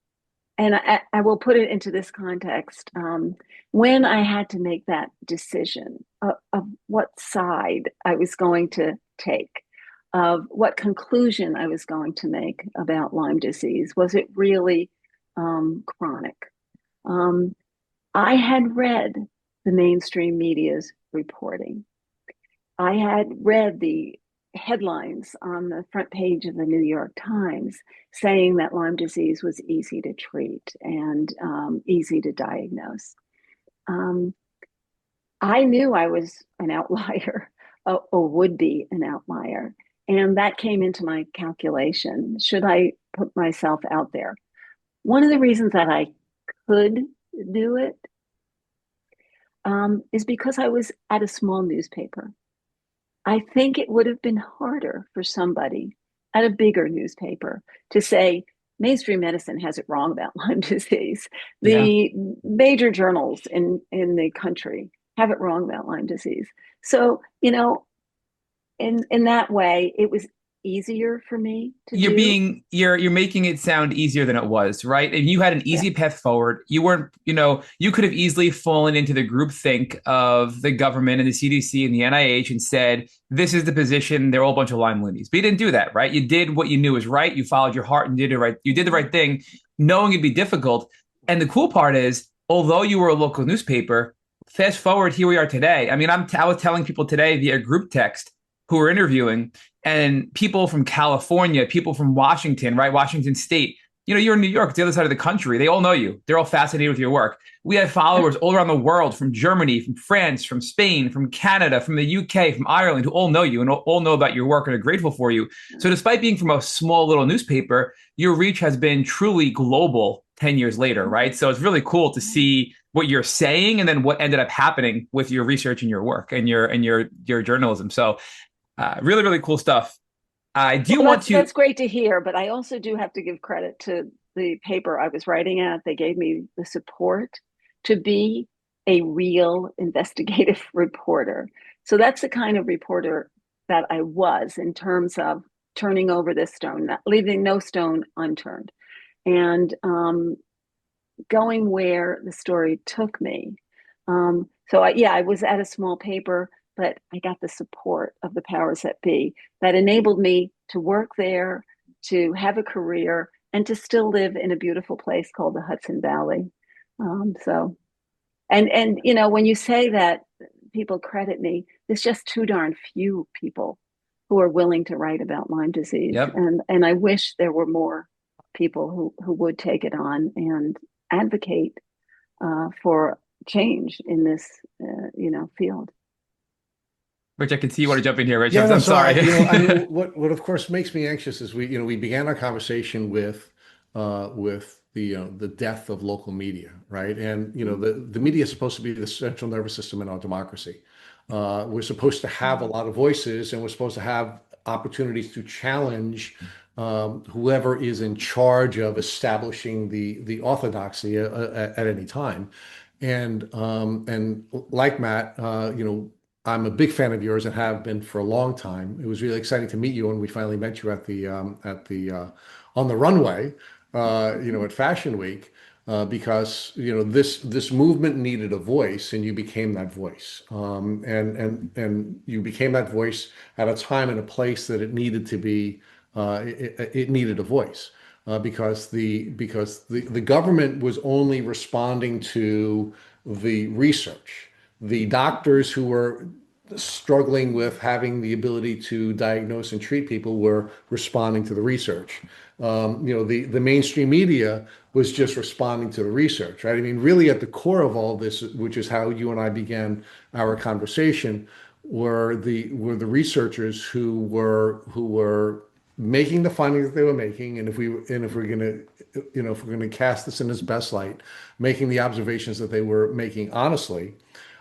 and I will put it into this context. When I had to make that decision of what side I was going to take, of what conclusion I was going to make about Lyme disease, was it really chronic? Um, I had read the mainstream media's reporting. I had read the headlines on the front page of the New York Times saying that Lyme disease was easy to treat and easy to diagnose. Um, I knew I was an outlier or would be an outlier. And that came into my calculation. Should I put myself out there? One of the reasons that I could do it is because I was at a small newspaper. I think it would have been harder for somebody at a bigger newspaper to say, mainstream medicine has it wrong about Lyme disease. Yeah. The major journals in the country have it wrong about Lyme disease. So, in that way, it was easier for me to do. You're making it sound easier than it was, right? And you had an Yeah. easy path forward. You weren't, you could have easily fallen into the groupthink of the government and the CDC and the NIH and said, this is the position, they're all a bunch of Lyme loonies. But you didn't do that, right? You did what you knew was right. You followed your heart and did it right. You did the right thing, knowing it'd be difficult. And the cool part is, although you were a local newspaper, fast forward, here we are today. I mean, I was telling people today via group text who were interviewing, and people from California, people from Washington, right? Washington State. You're in New York, it's the other side of the country. They all know you. They're all fascinated with your work. We have followers all around the world, from Germany, from France, from Spain, from Canada, from the UK, from Ireland, who all know you and all know about your work and are grateful for you. So despite being from a small little newspaper, your reach has been truly global 10 years later, right? So it's really cool to see what you're saying and then what ended up happening with your research and your work and your journalism. So really, really cool stuff. I do Well, want to. that's great to hear, but I also do have to give credit to the paper I was writing at. They gave me the support to be a real investigative reporter. So that's the kind of reporter that I was, in terms of turning over this stone, not leaving no stone unturned, and going where the story took me. I was at a small paper, but I got the support of the powers that be that enabled me to work there, to have a career, and to still live in a beautiful place called the Hudson Valley. When you say that people credit me, there's just too darn few people who are willing to write about Lyme disease, Yep. and I wish there were more people who would take it on and advocate for change in this, field. Which I can see you want to jump in here, Rich. Yeah, no, I'm so sorry. I mean, what of course makes me anxious is we began our conversation with the death of local media, right? And the media is supposed to be the central nervous system in our democracy. We're supposed to have a lot of voices, and we're supposed to have opportunities to challenge whoever is in charge of establishing the orthodoxy at any time. And like Matt, I'm a big fan of yours and have been for a long time. It was really exciting to meet you when we finally met you at the on the runway, at Fashion Week, because this movement needed a voice, and you became that voice, and you became that voice at a time and a place that it needed to be. It needed a voice. Because the government was only responding to the research. The doctors who were struggling with having the ability to diagnose and treat people were responding to the research. The mainstream media was just responding to the research, right? I mean, really at the core of all this, which is how you and I began our conversation, were the researchers who were making the findings that they were making, and if we're gonna cast this in its best light, making the observations that they were making honestly.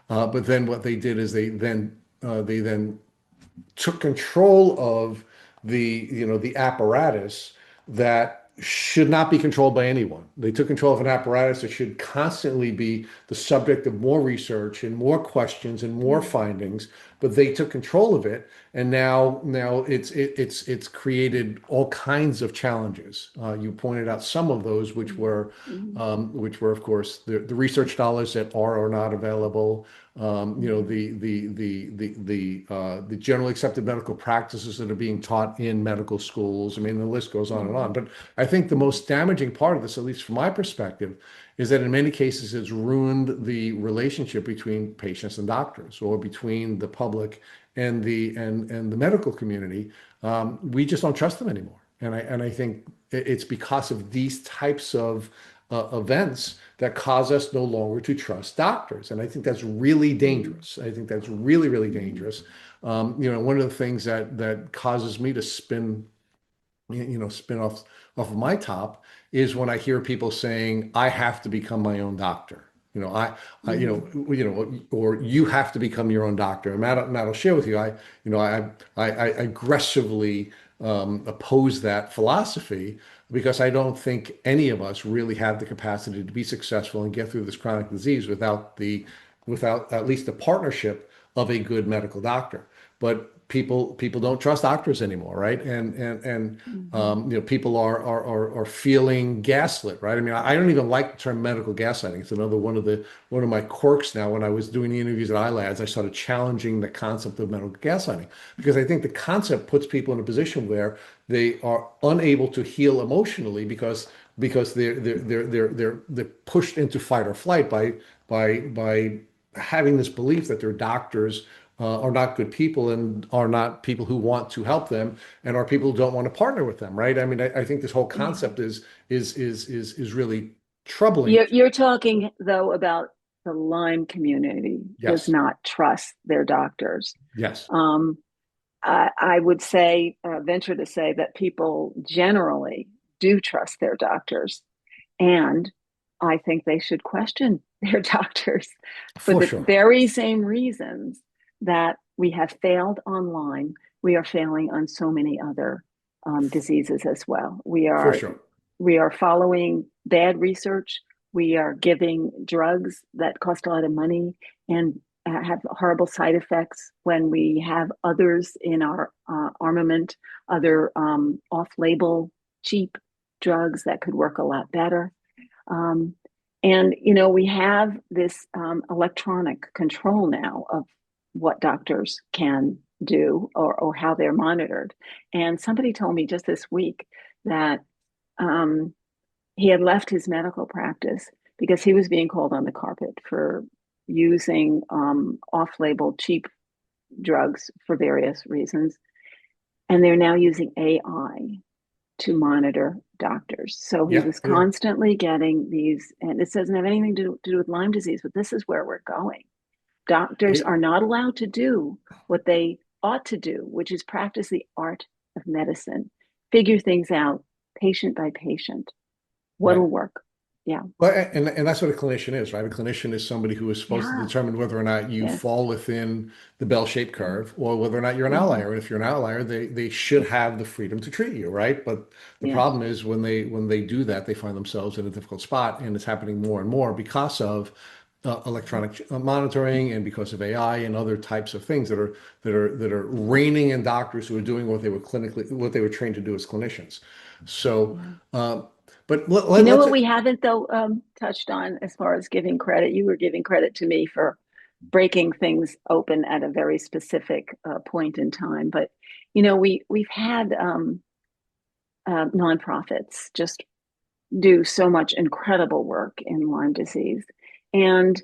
But then what they did is they then took control of the apparatus that should not be controlled by anyone. They took control of an apparatus that should constantly be the subject of more research and more questions and more findings, but they took control of it, and now it's created all kinds of challenges. You pointed out some of those, which were of course the research dollars that are or not available. The general accepted medical practices that are being taught in medical schools. I mean, the list goes on and on. But I think the most damaging part of this, at least from my perspective, is that in many cases it's ruined the relationship between patients and doctors, or between the public and the medical community. We just don't trust them anymore. And I think it's because of these types of events that cause us no longer to trust doctors. And I think that's really dangerous. I think that's really, really dangerous. One of the things that causes me to spin off of my top is when I hear people saying, I have to become my own doctor. Or you have to become your own doctor. And Matt will share with you, I aggressively oppose that philosophy, because I don't think any of us really have the capacity to be successful and get through this chronic disease without at least the partnership of a good medical doctor. But people don't trust doctors anymore, right? And people are feeling gaslit, right? I mean, I don't even like the term medical gaslighting. It's another one of my quirks now. When I was doing the interviews at iLads, I started challenging the concept of medical gaslighting, because I think the concept puts people in a position where they are unable to heal emotionally, because they're pushed into fight or flight by having this belief that their doctors are not good people, and are not people who want to help them, and are people who don't want to partner with them, right? I mean, I think this whole concept is really troubling. You're talking though about the Lyme community does Yes. not trust their doctors. Yes. I would say, venture to say that people generally do trust their doctors, and I think they should question their doctors for For the sure. very same reasons that we have failed on Lyme. We are failing on so many other diseases as well. For sure. We are following bad research. We are giving drugs that cost a lot of money and have horrible side effects when we have others in our armament, other off-label cheap drugs that could work a lot better. And we have this electronic control now of what doctors can do, or how they're monitored. And somebody told me just this week that he had left his medical practice because he was being called on the carpet for using off-label cheap drugs for various reasons. And they're now using AI to monitor doctors. So he Yeah, was yeah, constantly getting these, and this doesn't have anything to do with Lyme disease, but this is where we're going. Doctors it, are not allowed to do what they ought to do, which is practice the art of medicine, figure things out patient by patient. right. What'll work? Yeah. Well, and that's what a clinician is, right? A clinician is somebody who is supposed to Yeah. determine whether or not you Yes. fall within the bell-shaped curve or whether or not you're an Mm-hmm. outlier. And if you're an outlier, they should have the freedom to treat you, right? But the Yes. problem is when they do that, they find themselves in a difficult spot, and it's happening more and more because of electronic monitoring and because of AI and other types of things that are reigning in doctors who are doing what they were trained to do as clinicians. So. Yeah. But You know let's what we haven't though touched on as far as giving credit? You were giving credit to me for breaking things open at a very specific point in time, but we've had nonprofits just do so much incredible work in Lyme disease, and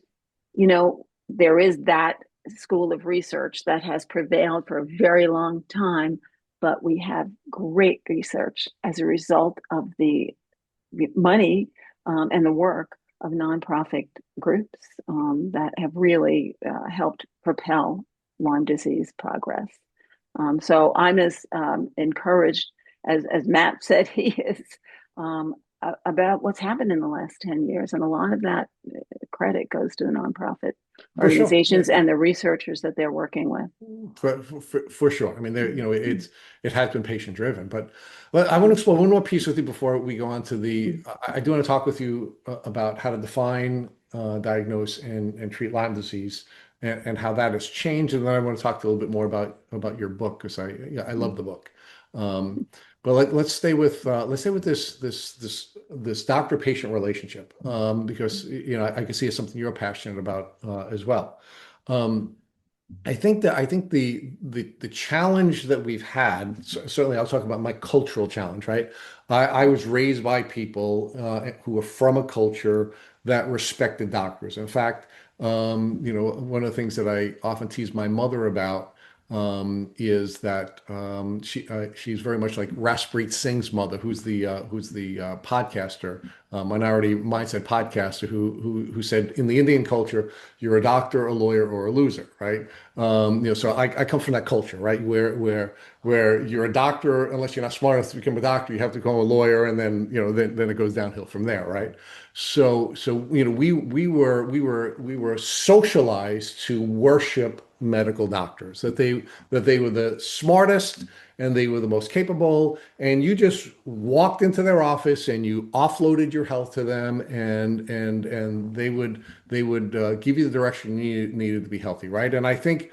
there is that school of research that has prevailed for a very long time, but we have great research as a result of the money and the work of nonprofit groups that have really helped propel Lyme disease progress. So I'm as encouraged as Matt said he is um, about what's happened in the last 10 years. And a lot of that credit goes to the nonprofit for sure. organizations and the researchers that they're working with. For sure. I mean, it has been patient driven, but I want to explore one more piece with you before we go on to the. I do want to talk with you about how to define, diagnose, and treat Lyme disease, and how that has changed, and then I want to talk a little bit more about your book because I love the book. Um, but let's stay with this doctor-patient relationship because I can see it's something you're passionate about as well. Um, I think the challenge that we've had, certainly I'll talk about my cultural challenge, right? I was raised by people who were from a culture that respected doctors. In fact, one of the things that I often tease my mother about is that she's very much like Raspreet Singh's mother, who's the podcaster, minority mindset podcaster, who said in the Indian culture, you're a doctor, a lawyer, or a loser, right? So I come from that culture, right? Where you're a doctor, unless you're not smart enough to become a doctor, you have to become a lawyer, and then it goes downhill from there, right? So we were socialized to worship medical doctors, that they were the smartest and they were the most capable, and you just walked into their office and you offloaded your health to them, and they would give you the direction you needed to be healthy, right? And I think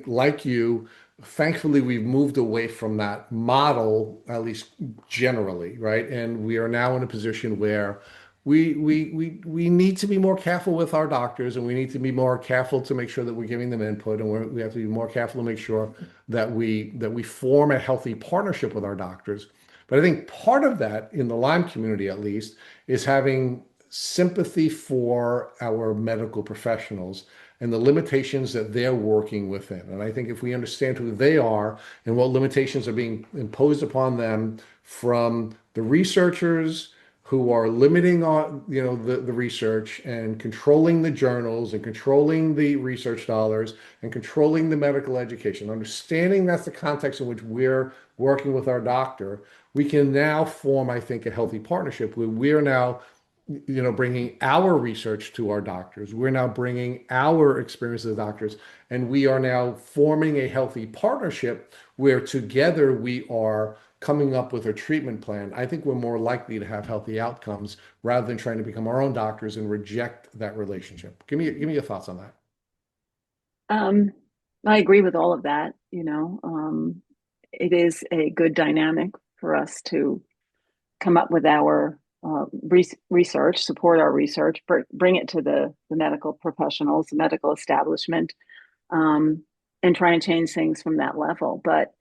like you, thankfully we've moved away from that model, at least generally, right? And we are now in a position where we need to be more careful with our doctors, and we need to be more careful to make sure that we're giving them input, and we have to be more careful to make sure that we form a healthy partnership with our doctors. But I think part of that, in the Lyme community at least, is having sympathy for our medical professionals and the limitations that they're working within. And I think if we understand who they are and what limitations are being imposed upon them from the researchers who are limiting on the research and controlling the journals and controlling the research dollars and controlling the medical education, understanding that's the context in which we're working with our doctor, we can now form, I think, a healthy partnership where we're now bringing our research to our doctors. We're now bringing our experience as doctors, and we are now forming a healthy partnership where together we are coming up with a treatment plan. I think we're more likely to have healthy outcomes rather than trying to become our own doctors and reject that relationship. Give me your thoughts on that. Um, I agree with all of that. It is a good dynamic for us to come up with our research, support our research, bring it to the medical professionals, the medical establishment, um, and try and change things from that level. But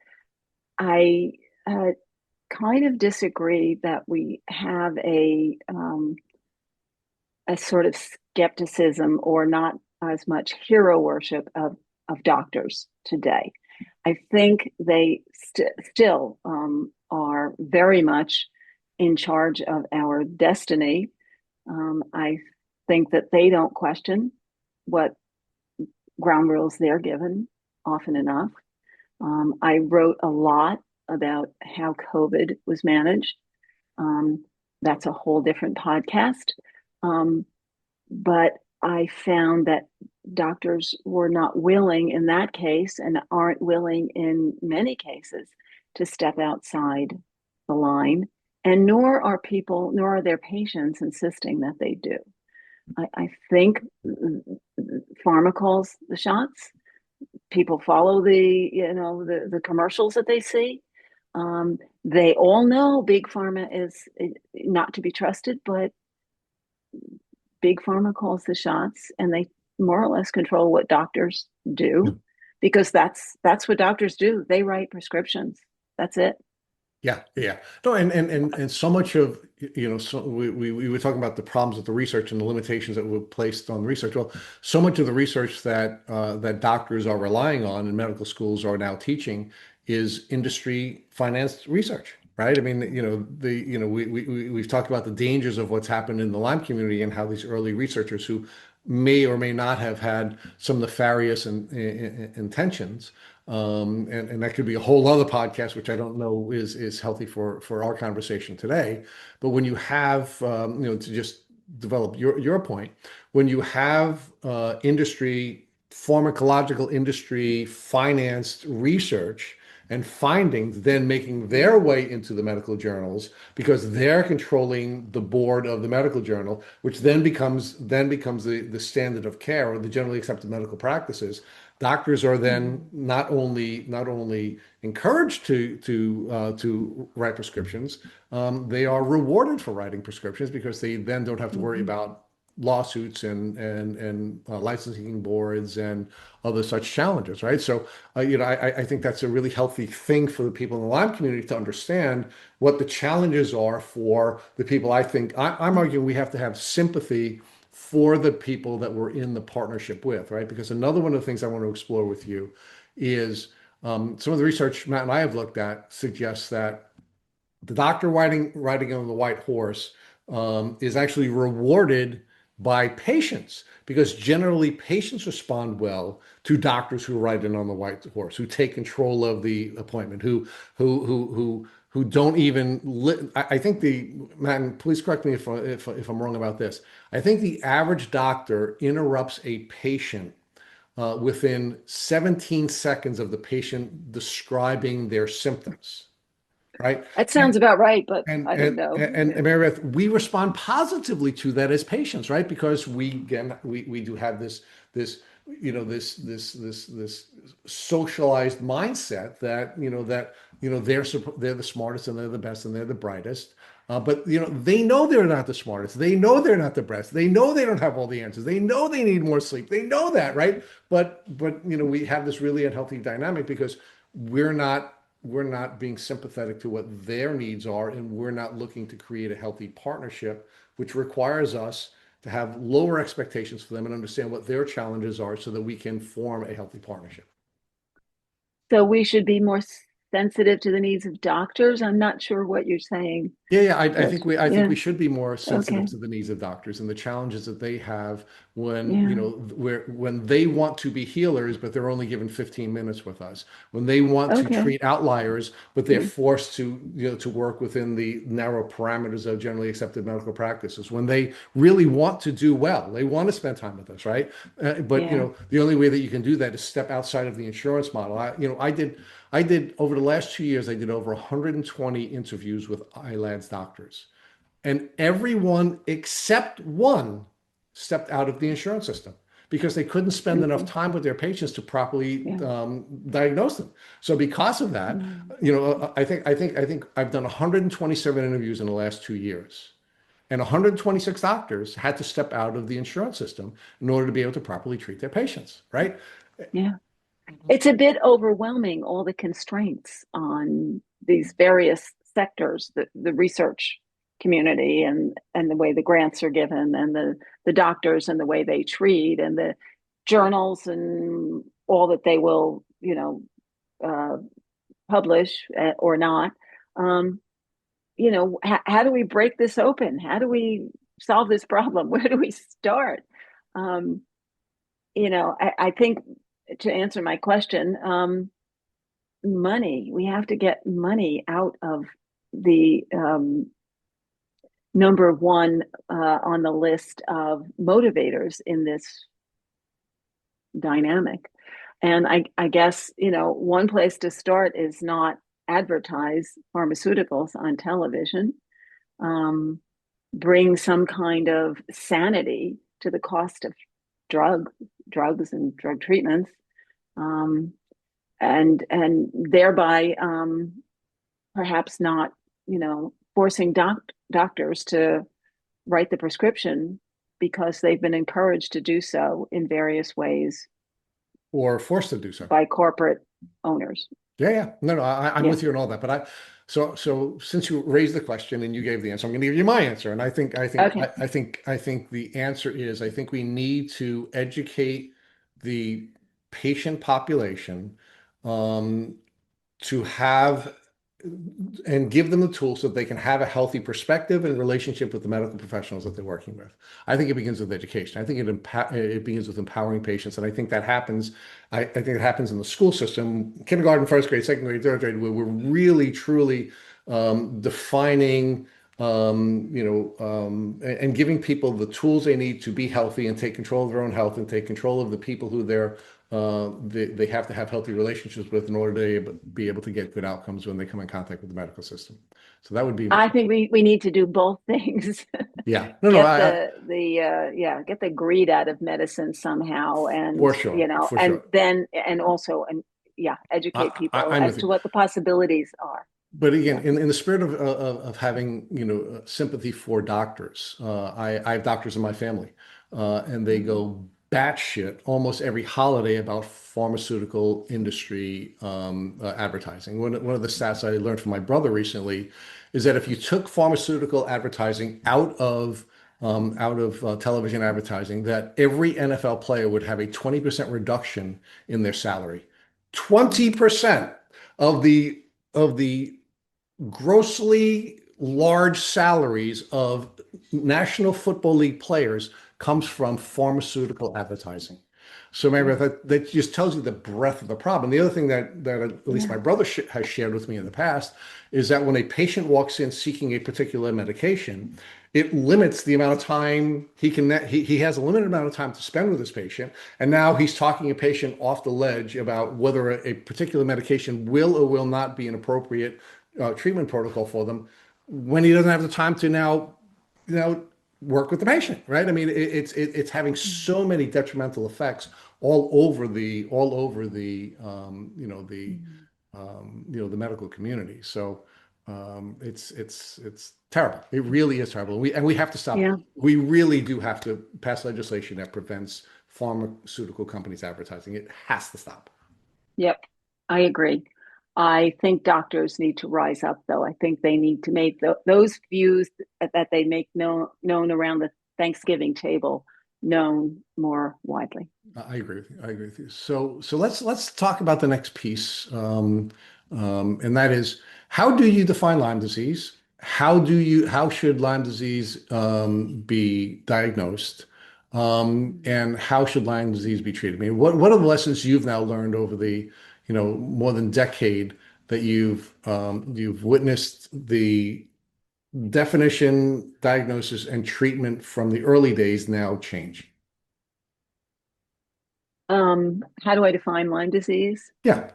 I kind of disagree that we have a sort of skepticism or not as much hero worship of doctors today. I think they still are very much in charge of our destiny. I think that they don't question what ground rules they're given often enough. I wrote a lot about how COVID was managed. That's a whole different podcast. But I found that doctors were not willing in that case, and aren't willing in many cases, to step outside the line. And nor are their patients insisting that they do. I think pharma calls the shots. People follow the commercials that they see. They all know big pharma is not to be trusted, but big pharma calls the shots, and they more or less control what doctors do, because that's what doctors do. They write prescriptions. That's it. Yeah, yeah. No, and so much of, so we were talking about the problems with the research and the limitations that were placed on the research. Well, so much of the research that that doctors are relying on and medical schools are now teaching is industry financed research, right? I mean, we've talked about the dangers of what's happened in the Lyme community and how these early researchers who may or may not have had some nefarious intentions. And that could be a whole other podcast, which I don't know is healthy for our conversation today. But when you have, to just develop your point, when you have industry, pharmacological industry financed research and findings then making their way into the medical journals because they're controlling the board of the medical journal, which then becomes the standard of care or the generally accepted medical practices. Doctors are then not only encouraged to write prescriptions, they are rewarded for writing prescriptions because they then don't have to worry about lawsuits and licensing boards and other such challenges, right? So, I think that's a really healthy thing for the people in the Lyme community to understand what the challenges are for the people. I think I'm arguing we have to have sympathy for the people that we're in the partnership with, right? Because another one of the things I want to explore with you is some of the research Matt and I have looked at suggests that the doctor riding on the white horse is actually rewarded by patients because generally patients respond well to doctors who ride in on the white horse, who take control of the appointment, who don't even I think man, please correct me if I'm wrong about this. I think the average doctor interrupts a patient within 17 seconds of the patient describing their symptoms, right? That sounds about right, but And I don't know. Mary Beth, we respond positively to that as patients, right? Because we do have this this socialized mindset that they're the smartest and they're the best and they're the brightest. But they know they're not the smartest. They know they're not the best. They know they don't have all the answers. They know they need more sleep. They know that, right? But we have this really unhealthy dynamic because we're not being sympathetic to what their needs are, and we're not looking to create a healthy partnership, which requires us to have lower expectations for them and understand what their challenges are so that we can form a healthy partnership. So we should be more sensitive to the needs of doctors. I'm not sure what you're saying. Yeah, I think we should be more sensitive Okay. to the needs of doctors and the challenges that they have when Yeah. when they want to be healers, but they're only given 15 minutes with us. When they want to Okay. treat outliers, but they're Mm. forced to work within the narrow parameters of generally accepted medical practices. When they really want to do well, they want to spend time with us, right? But Yeah. the only way that you can do that is step outside of the insurance model. I did over the last 2 years, I did over 120 interviews with ILADS doctors, and everyone except one stepped out of the insurance system because they couldn't spend enough Mhm. time with their patients to properly Yeah. diagnose them. So because of that, Mm. I think I've done 127 interviews in the last 2 years. And 126 doctors had to step out of the insurance system in order to be able to properly treat their patients, right? Yeah. It's a bit overwhelming, all the constraints on these various sectors, the research community and the way the grants are given and the doctors and the way they treat and the journals and all that they will, uh, publish or not. you know, how do we break this open? How do we solve this problem? Where do we start? Um, you know, I think to answer my question, money, we have to get money out of the number one on the list of motivators in this dynamic. And I guess, you know, one place to start is not advertise pharmaceuticals on television. Bring some kind of sanity to the cost of drugs and drug treatments, and thereby perhaps not, you know, forcing doctors to write the prescription because they've been encouraged to do so in various ways or forced to do so. by corporate owners. Yeah. No, I'm with you on all that. But so since you raised the question and you gave the answer, I'm going to give you my answer. And I think the answer is, I think we need to educate the patient population, to have and give them the tools so that they can have a healthy perspective and relationship with the medical professionals that they're working with. I think it begins with education. I think it begins with empowering patients, and I think that happens. I think it happens in the school system, kindergarten, first grade, second grade, third grade, where we're really truly defining, and giving people the tools they need to be healthy and take control of their own health and take control of the people who they have to have healthy relationships with in order to be able to get good outcomes when they come in contact with the medical system. So that would be. I think we need to do both things. Yeah. Get the greed out of medicine somehow, and for sure, you know, for and sure. then also educate people I'm as to what the possibilities are. But again, in the spirit of having, sympathy for doctors, I have doctors in my family, and they go batshit almost every holiday about pharmaceutical industry advertising. One of the stats I learned from my brother recently is that if you took pharmaceutical advertising out of television advertising, that every NFL player would have a 20% reduction in their salary. 20% of the grossly large salaries of National Football League players comes from pharmaceutical advertising. So, Mary Beth, that just tells you the breadth of the problem. The other thing that at least my brother has shared with me in the past is that when a patient walks in seeking a particular medication, it limits the amount of time he has a limited amount of time to spend with this patient. And now he's talking a patient off the ledge about whether a particular medication will or will not be an appropriate treatment protocol for them when he doesn't have the time to now, work with the patient, right? I mean, it's having so many detrimental effects all over the the medical community. So it's terrible. It really is terrible. We have to stop. Yeah. We really do have to pass legislation that prevents pharmaceutical companies advertising. It has to stop. Yep, I agree. I think doctors need to rise up, though. I think they need to make those views that they make known around the Thanksgiving table known more widely. I agree with you. I agree with you. So let's talk about the next piece, and that is, how do you define Lyme disease? How should Lyme disease be diagnosed? And how should Lyme disease be treated? I mean, what are the lessons you've now learned over the, more than decade that you've witnessed the definition, diagnosis, and treatment from the early days now change? How do I define Lyme disease? Yeah.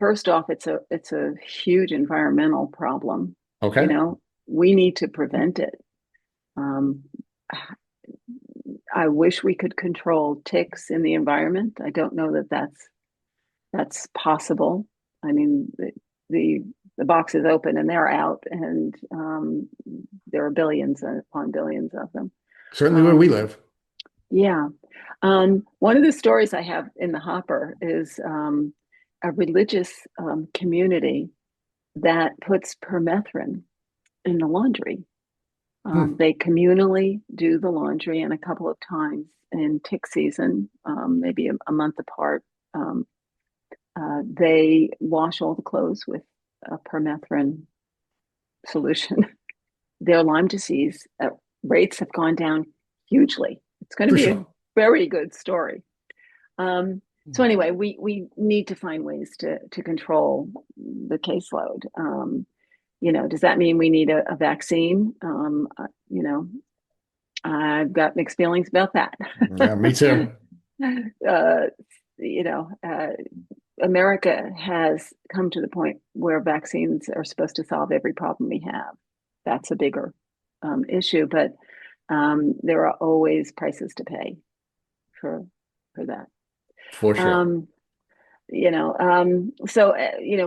First off, it's a huge environmental problem. Okay. We need to prevent it. I wish we could control ticks in the environment. I don't know that that's possible. I mean, the box is open and they're out, and there are billions upon billions of them. Certainly where we live. Yeah. One of the stories I have in the hopper is a religious community that puts permethrin in the laundry. They communally do the laundry, and a couple of times in tick season, maybe a month apart, they wash all the clothes with a permethrin solution, their Lyme disease rates have gone down hugely. It's going to For be sure. a very good story. So anyway, we need to find ways to control the caseload. Does that mean we need a vaccine? I've got mixed feelings about that. Yeah, me too. uh, you know, uh, America has come to the point where vaccines are supposed to solve every problem we have. That's a bigger issue, but there are always prices to pay for that. For sure. We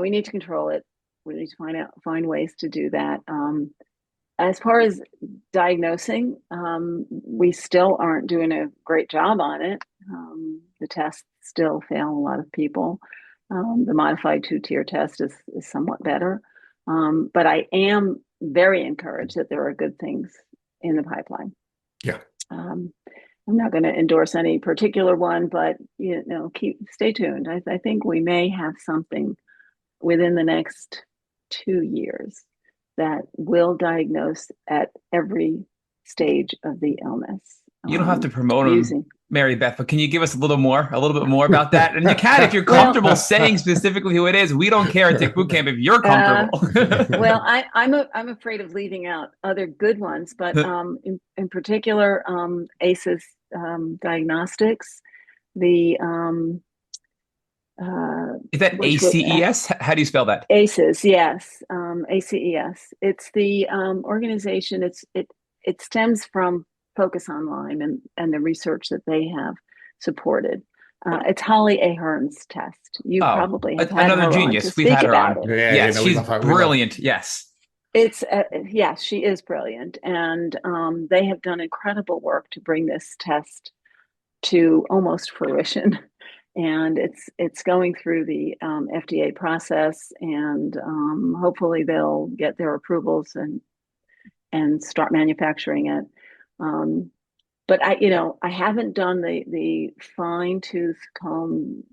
need to control it. We need to find ways to do that. As far as diagnosing, we still aren't doing a great job on it. The tests still fail a lot of people. The modified two-tier test is somewhat better. But I am very encouraged that there are good things in the pipeline. Yeah. I'm not going to endorse any particular one, but stay tuned. I think we may have something within the next 2 years that will diagnose at every stage of the illness. You don't have to promote them, using Mary Beth, but can you give us a little bit more about that? And you can, if you're comfortable saying specifically who it is. We don't care at Tick Boot Camp if you're comfortable. Well, I'm afraid of leaving out other good ones, but in particular, ACEs Diagnostics, the is that ACES? How do you spell that? ACES, yes, ACES. It's the organization. It stems from Focus on Lyme and the research that they have supported. It's Holly Ahern's test. You probably have had another her genius. On to We've speak had her about on. it. Yes, she's brilliant. Yes. Yes, she is brilliant, and they have done incredible work to bring this test to almost fruition. And it's going through the FDA process, and hopefully they'll get their approvals and start manufacturing it. But I haven't done the fine tooth comb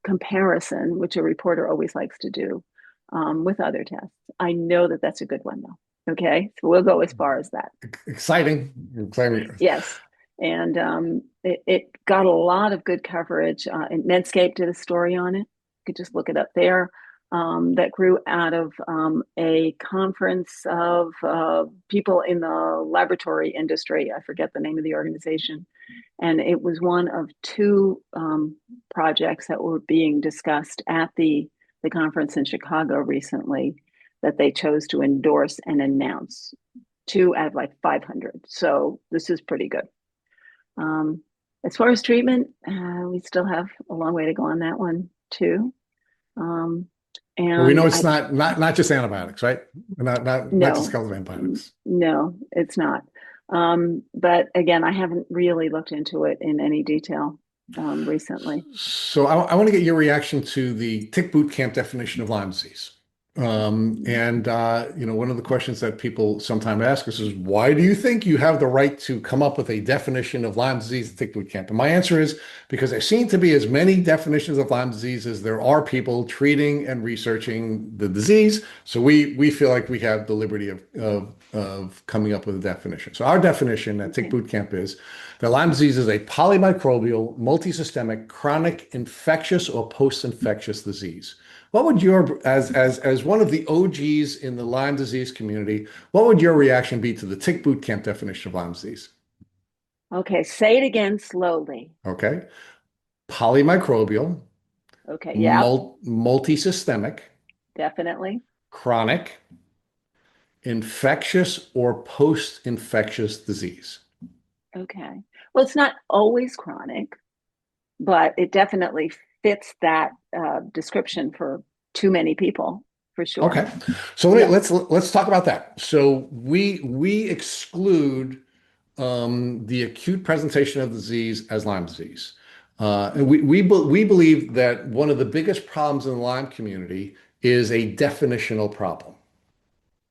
comparison, which a reporter always likes to do with other tests. I know that that's a good one, though. Okay, so we'll go as far as that. Exciting. Yes. And it got a lot of good coverage. And Medscape did a story on it. You could just look it up there. That grew out of a conference of people in the laboratory industry. I forget the name of the organization. And it was one of two projects that were being discussed at the conference in Chicago recently that they chose to endorse and announce. 2 out of like 500. So this is pretty good. As far as treatment, we still have a long way to go on that one too. And we know it's not just antibiotics, right? Not just antibiotics. No, it's not. But again, I haven't really looked into it in any detail recently. So I want to get your reaction to the Tick Boot Camp definition of Lyme disease. One of the questions that people sometimes ask us is, why do you think you have the right to come up with a definition of Lyme disease at Tick Boot Camp? And my answer is because there seem to be as many definitions of Lyme disease as there are people treating and researching the disease. So we feel like we have the liberty of coming up with a definition. So our definition at Tick Boot Camp is that Lyme disease is a polymicrobial, multisystemic, chronic, infectious or post-infectious disease. What would your, as one of the OGs in the Lyme disease community, what would your reaction be to the Tick Boot Camp definition of Lyme disease? Okay, say it again slowly. Okay. Polymicrobial. Okay, yeah. Multisystemic. Definitely. Chronic, infectious or post-infectious disease. Okay. Well, it's not always chronic, but it definitely fits that description for too many people, for sure. Okay, so let's talk about that. So we exclude the acute presentation of the disease as Lyme disease. And we believe that one of the biggest problems in the Lyme community is a definitional problem,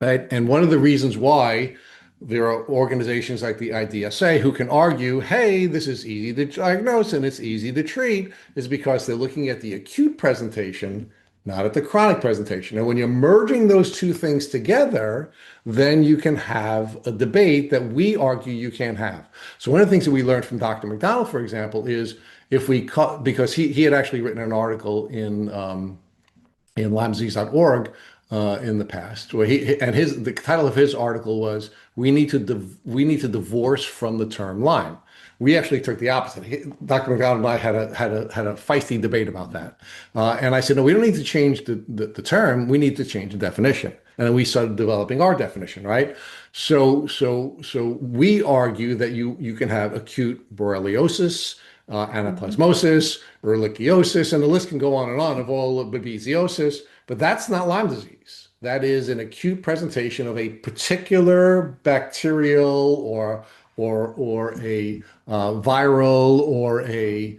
right? And one of the reasons why there are organizations like the IDSA who can argue, hey, this is easy to diagnose and it's easy to treat, is because they're looking at the acute presentation not at the chronic presentation. And when you're merging those two things together, then you can have a debate that we argue you can't have. So one of the things that we learned from Dr. McDonald, for example, is if we cut, because he had actually written an article in limedisease.org in the past, where the title of his article was "We need to divorce from the term Lyme." We actually took the opposite. Dr. McDonald and I had a feisty debate about that, and I said, no, we don't need to change the term. We need to change the definition. And then we started developing our definition, right? So we argue that you can have acute borreliosis, anaplasmosis, ehrlichiosis, and the list can go on of all of babesiosis, but that's not Lyme disease. That is an acute presentation of a particular bacterial or a viral or a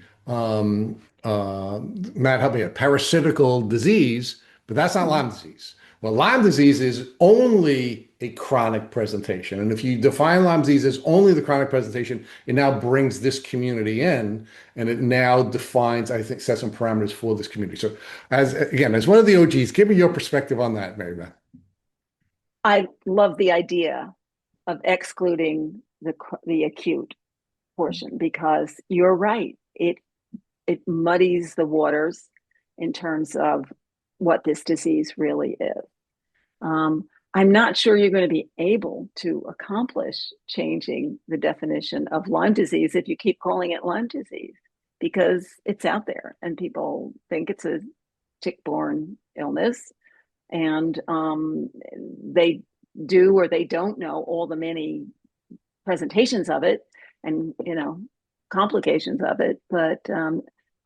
Matt, help me, a parasitical disease, but that's not Lyme disease. Well, Lyme disease is only a chronic presentation. And if you define Lyme disease as only the chronic presentation, it now brings this community in and it now defines, I think, sets some parameters for this community. So as one of the OGs, give me your perspective on that, Mary Beth. I love the idea of excluding the acute portion because you're right. It muddies the waters in terms of what this disease really is. I'm not sure you're going to be able to accomplish changing the definition of Lyme disease if you keep calling it Lyme disease because it's out there and people think it's a tick-borne illness and they do or they don't know all the many presentations of it and complications of it, but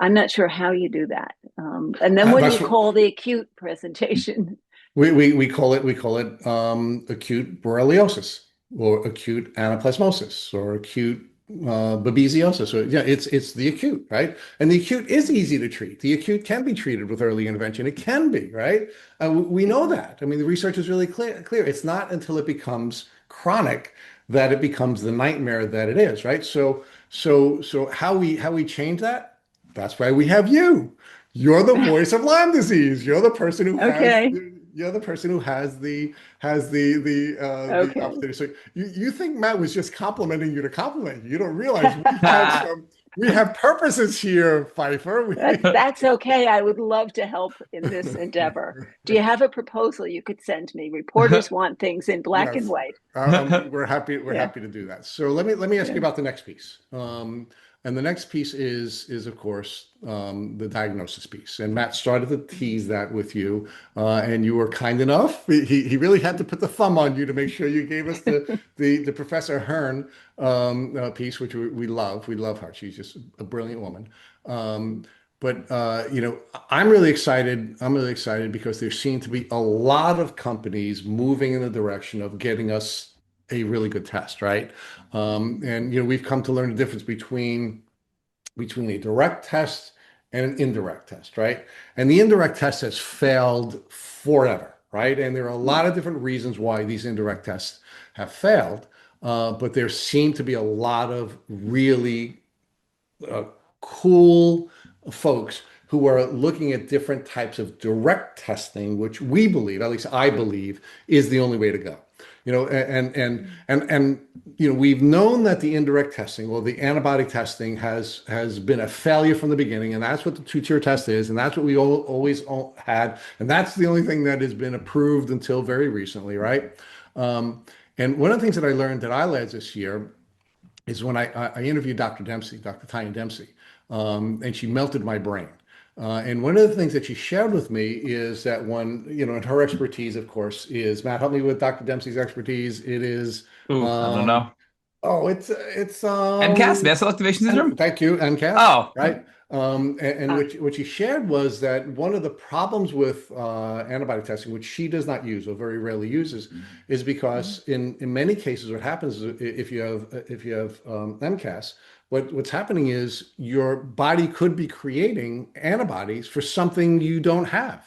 I'm not sure how you do that. And then what do you call the acute presentation? We call it acute borreliosis or acute anaplasmosis or acute babesiosis. So yeah, it's the acute, right? And the acute is easy to treat. The acute can be treated with early intervention. It can be, right? We know that. I mean, the research is really clear. It's not until it becomes chronic that it becomes the nightmare that it is, right? So how we change that? That's why we have you. You're the voice of Lyme disease. You're the person who has the opportunity. So you think Matt was just complimenting you to compliment you. You don't realize we have purposes here, Pfeiffer. That's okay. I would love to help in this endeavor. Do you have a proposal you could send me? Reporters want things in black and white. We're happy to do that. So let me ask you about the next piece. And the next piece is of course, the diagnosis piece. And Matt started to tease that with you, and you were kind enough. He really had to put the thumb on you to make sure you gave us the Professor Hearn piece, which we love. We love her. She's just a brilliant woman. But I'm really excited. I'm really excited because there seem to be a lot of companies moving in the direction of getting us a really good test, right? And we've come to learn the difference between a direct test and an indirect test, right? And the indirect test has failed forever, right? And there are a lot of different reasons why these indirect tests have failed, but there seem to be a lot of really cool folks who are looking at different types of direct testing, which we believe, at least I believe, is the only way to go. We've known that the indirect testing or the antibody testing has been a failure from the beginning, and that's what the two-tier test is, and that's what we always had, and that's the only thing that has been approved until very recently, right? And one of the things that I learned at ILADS this year is when I interviewed Dr. Tanya Dempsey, and she melted my brain. And one of the things that she shared with me is that and her expertise, of course, is Matt, help me with Dr. Dempsey's expertise. It is, I don't know. Oh, it's MCAS, mast cell activation syndrome. Thank you, MCAS. Oh, right. And what she shared was that one of the problems with antibody testing, which she does not use or very rarely uses, is because in many cases, what happens is if you have MCAS, what's happening is your body could be creating antibodies for something you don't have,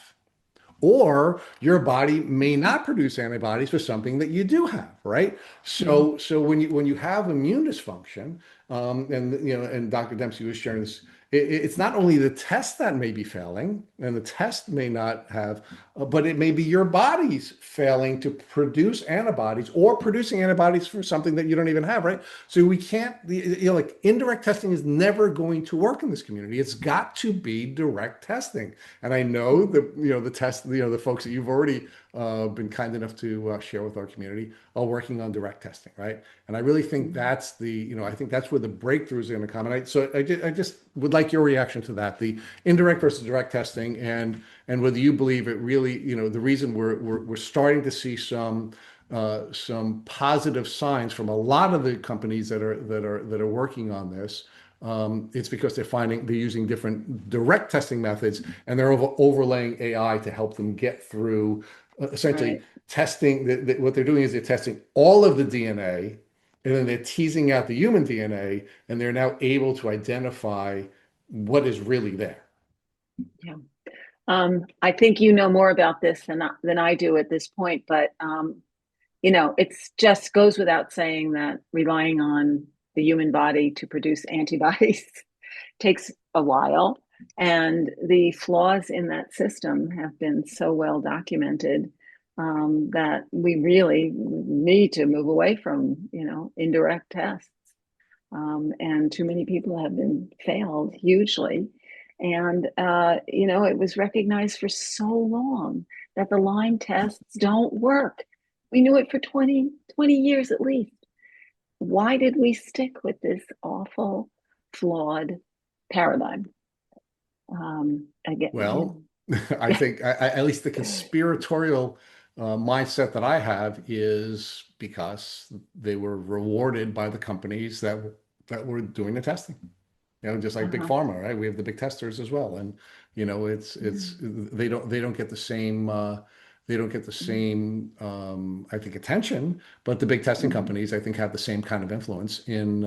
or your body may not produce antibodies for something that you do have, right? So when you have immune dysfunction, and Dr. Dempsey was sharing this, it's not only the test that may be failing, and the test may not have, but it may be your body's failing to produce antibodies or producing antibodies for something that you don't even have, right? So we can't, like indirect testing is never going to work in this community. It's got to be direct testing. And I know the test, the folks that you've already been kind enough to share with our community are working on direct testing, right? And I really think that's I think that's where the breakthroughs are going to come. And I just would like your reaction to that, the indirect versus direct testing, and whether you believe it really, the reason we're starting to see some positive signs from a lot of the companies that are working on this. It's because they're using different direct testing methods, and they're overlaying AI to help them get through essentially Right. testing. What they're doing is they're testing all of the DNA, and then they're teasing out the human DNA, and they're now able to identify what is really there. Yeah. I think you know more about this than I do at this point, but it's just goes without saying that relying on the human body to produce antibodies takes a while, and the flaws in that system have been so well documented that we really need to move away from, indirect tests. And too many people have been failed hugely. And, it was recognized for so long that the Lyme tests don't work. We knew it for 20 years at least. Why did we stick with this awful, flawed paradigm? Again, Well, I think at least the conspiratorial mindset that I have is because they were rewarded by the companies that were doing the testing. Just like big uh-huh. pharma, right? We have the big testers as well, and it's they don't get the same I think attention, but the big testing companies I think have the same kind of influence in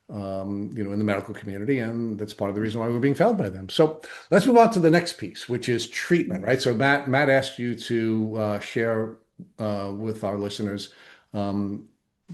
the medical community, and that's part of the reason why we're being failed by them. So let's move on to the next piece, which is treatment, right? So Matt asked you to share with our listeners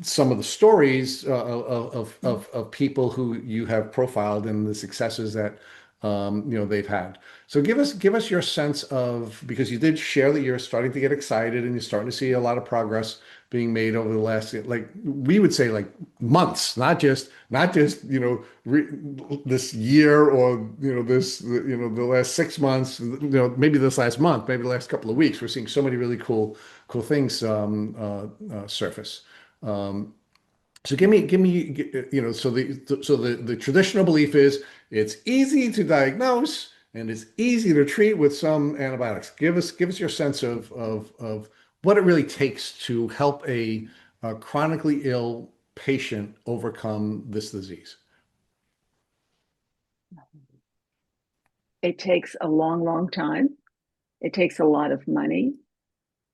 some of the stories of people who you have profiled and the successes that they've had. So give us your sense of, because you did share that you're starting to get excited and you're starting to see a lot of progress being made over the last, like we would say, like months, not just this year, or the last 6 months, maybe this last month, maybe the last couple of weeks. We're seeing so many really cool things surface. So give me, so the traditional belief is it's easy to diagnose and it's easy to treat with some antibiotics. Give us your sense of what it really takes to help a chronically ill patient overcome this disease. It takes a long, long time. It takes a lot of money.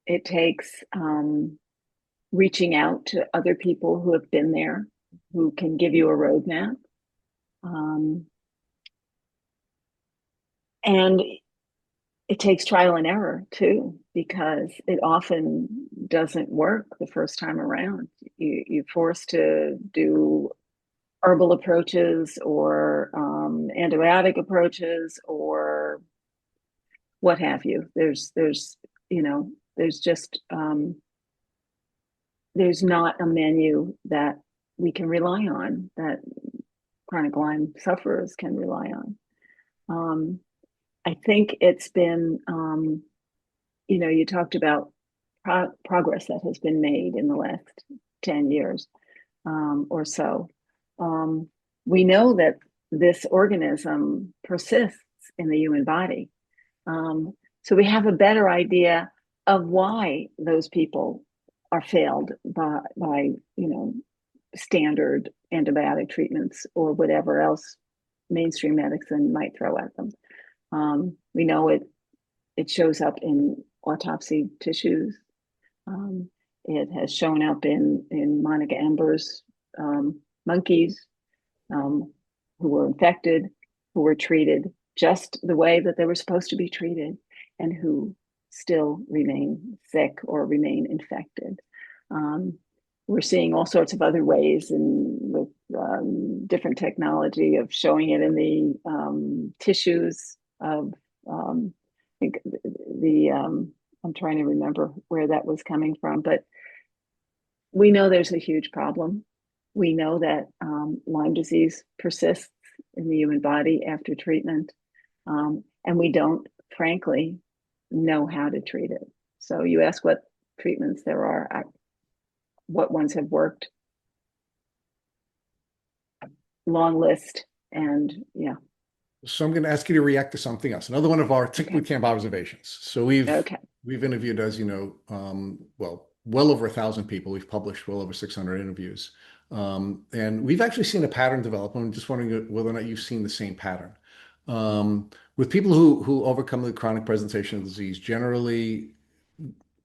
It takes reaching out to other people who have been there, who can give you a roadmap. And it takes trial and error too, because it often doesn't work the first time around. You're forced to do herbal approaches or antibiotic approaches or what have you. There's just there's not a menu that we can rely on, that chronic Lyme sufferers can rely on. I think it's been, you talked about progress that has been made in the last 10 years or so. We know that this organism persists in the human body. So we have a better idea of why those people are failed by standard antibiotic treatments or whatever else mainstream medicine might throw at them. We know it shows up in autopsy tissues. It has shown up in Monica Amber's monkeys who were infected, who were treated just the way that they were supposed to be treated, and who still remain sick or remain infected. we're seeing all sorts of other ways and with different technology of showing it in the tissues of, I think I'm trying to remember where that was coming from, but we know there's a huge problem. We know that Lyme disease persists in the human body after treatment, and we don't, frankly, know how to treat it. So you ask what treatments there are, what ones have worked. Long list, and yeah. So I'm going to ask you to react to something else. Another one of our tick boot camp observations. So we've interviewed, as you know, well over 1,000 people. We've published well over 600 interviews, and we've actually seen a pattern develop. I'm just wondering whether or not you've seen the same pattern with people who overcome the chronic presentation of disease. Generally,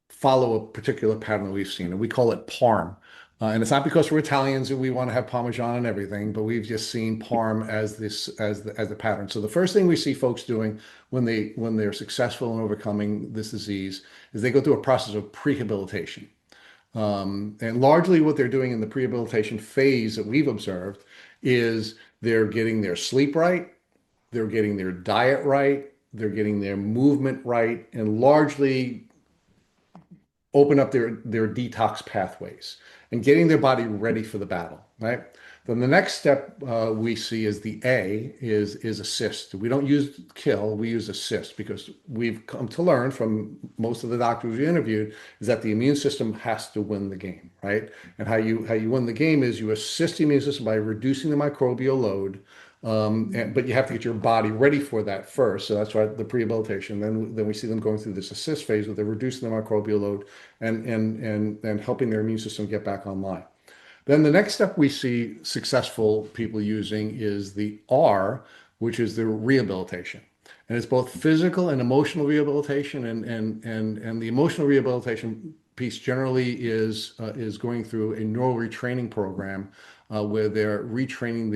follow a particular pattern that we've seen, and we call it PARM. And it's not because we're Italians and we want to have Parmesan and everything, but we've just seen PARM as the pattern. So the first thing we see folks doing when they're successful in overcoming this disease is they go through a process of prehabilitation. And largely what they're doing in the prehabilitation phase that we've observed is they're getting their sleep right, they're getting their diet right, they're getting their movement right, and largely open up their detox pathways and getting their body ready for the battle, right? Then the next step we see is the A is assist. We don't use kill, we use assist, because we've come to learn from most of the doctors we interviewed is that the immune system has to win the game, right? And how you win the game is you assist the immune system by reducing the microbial load. But you have to get your body ready for that first. So that's why the prehabilitation. Then we see them going through this assist phase where they're reducing the microbial load and helping their immune system get back online. Then the next step we see successful people using is the R, which is the rehabilitation. And it's both physical and emotional rehabilitation, and the emotional rehabilitation piece generally is going through a neural retraining program where they're retraining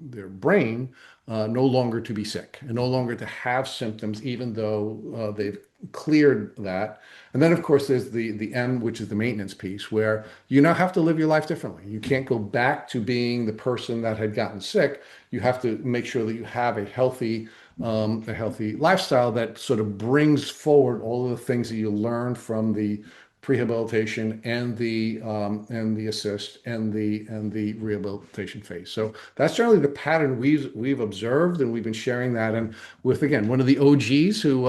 their brain no longer to be sick and no longer to have symptoms, even though they've cleared that. And then, of course, there's the M, which is the maintenance piece, where you now have to live your life differently. You can't go back to being the person that had gotten sick. You have to make sure that you have a healthy lifestyle that sort of brings forward all of the things that you learned from the prehabilitation and the assist and the rehabilitation phase. So that's generally the pattern we've observed, and we've been sharing that. And with, again, one of the OGs who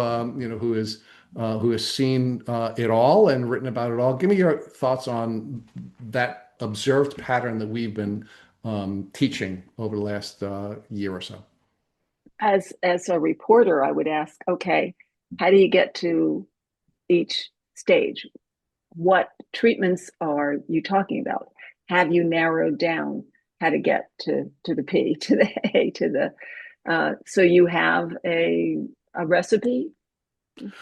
has seen it all and written about it all. Give me your thoughts on that observed pattern that we've been teaching over the last year or so. As a reporter, I would ask, okay, how do you get to each stage? What treatments are you talking about? Have you narrowed down how to get to the P, to the A, to the so you have a recipe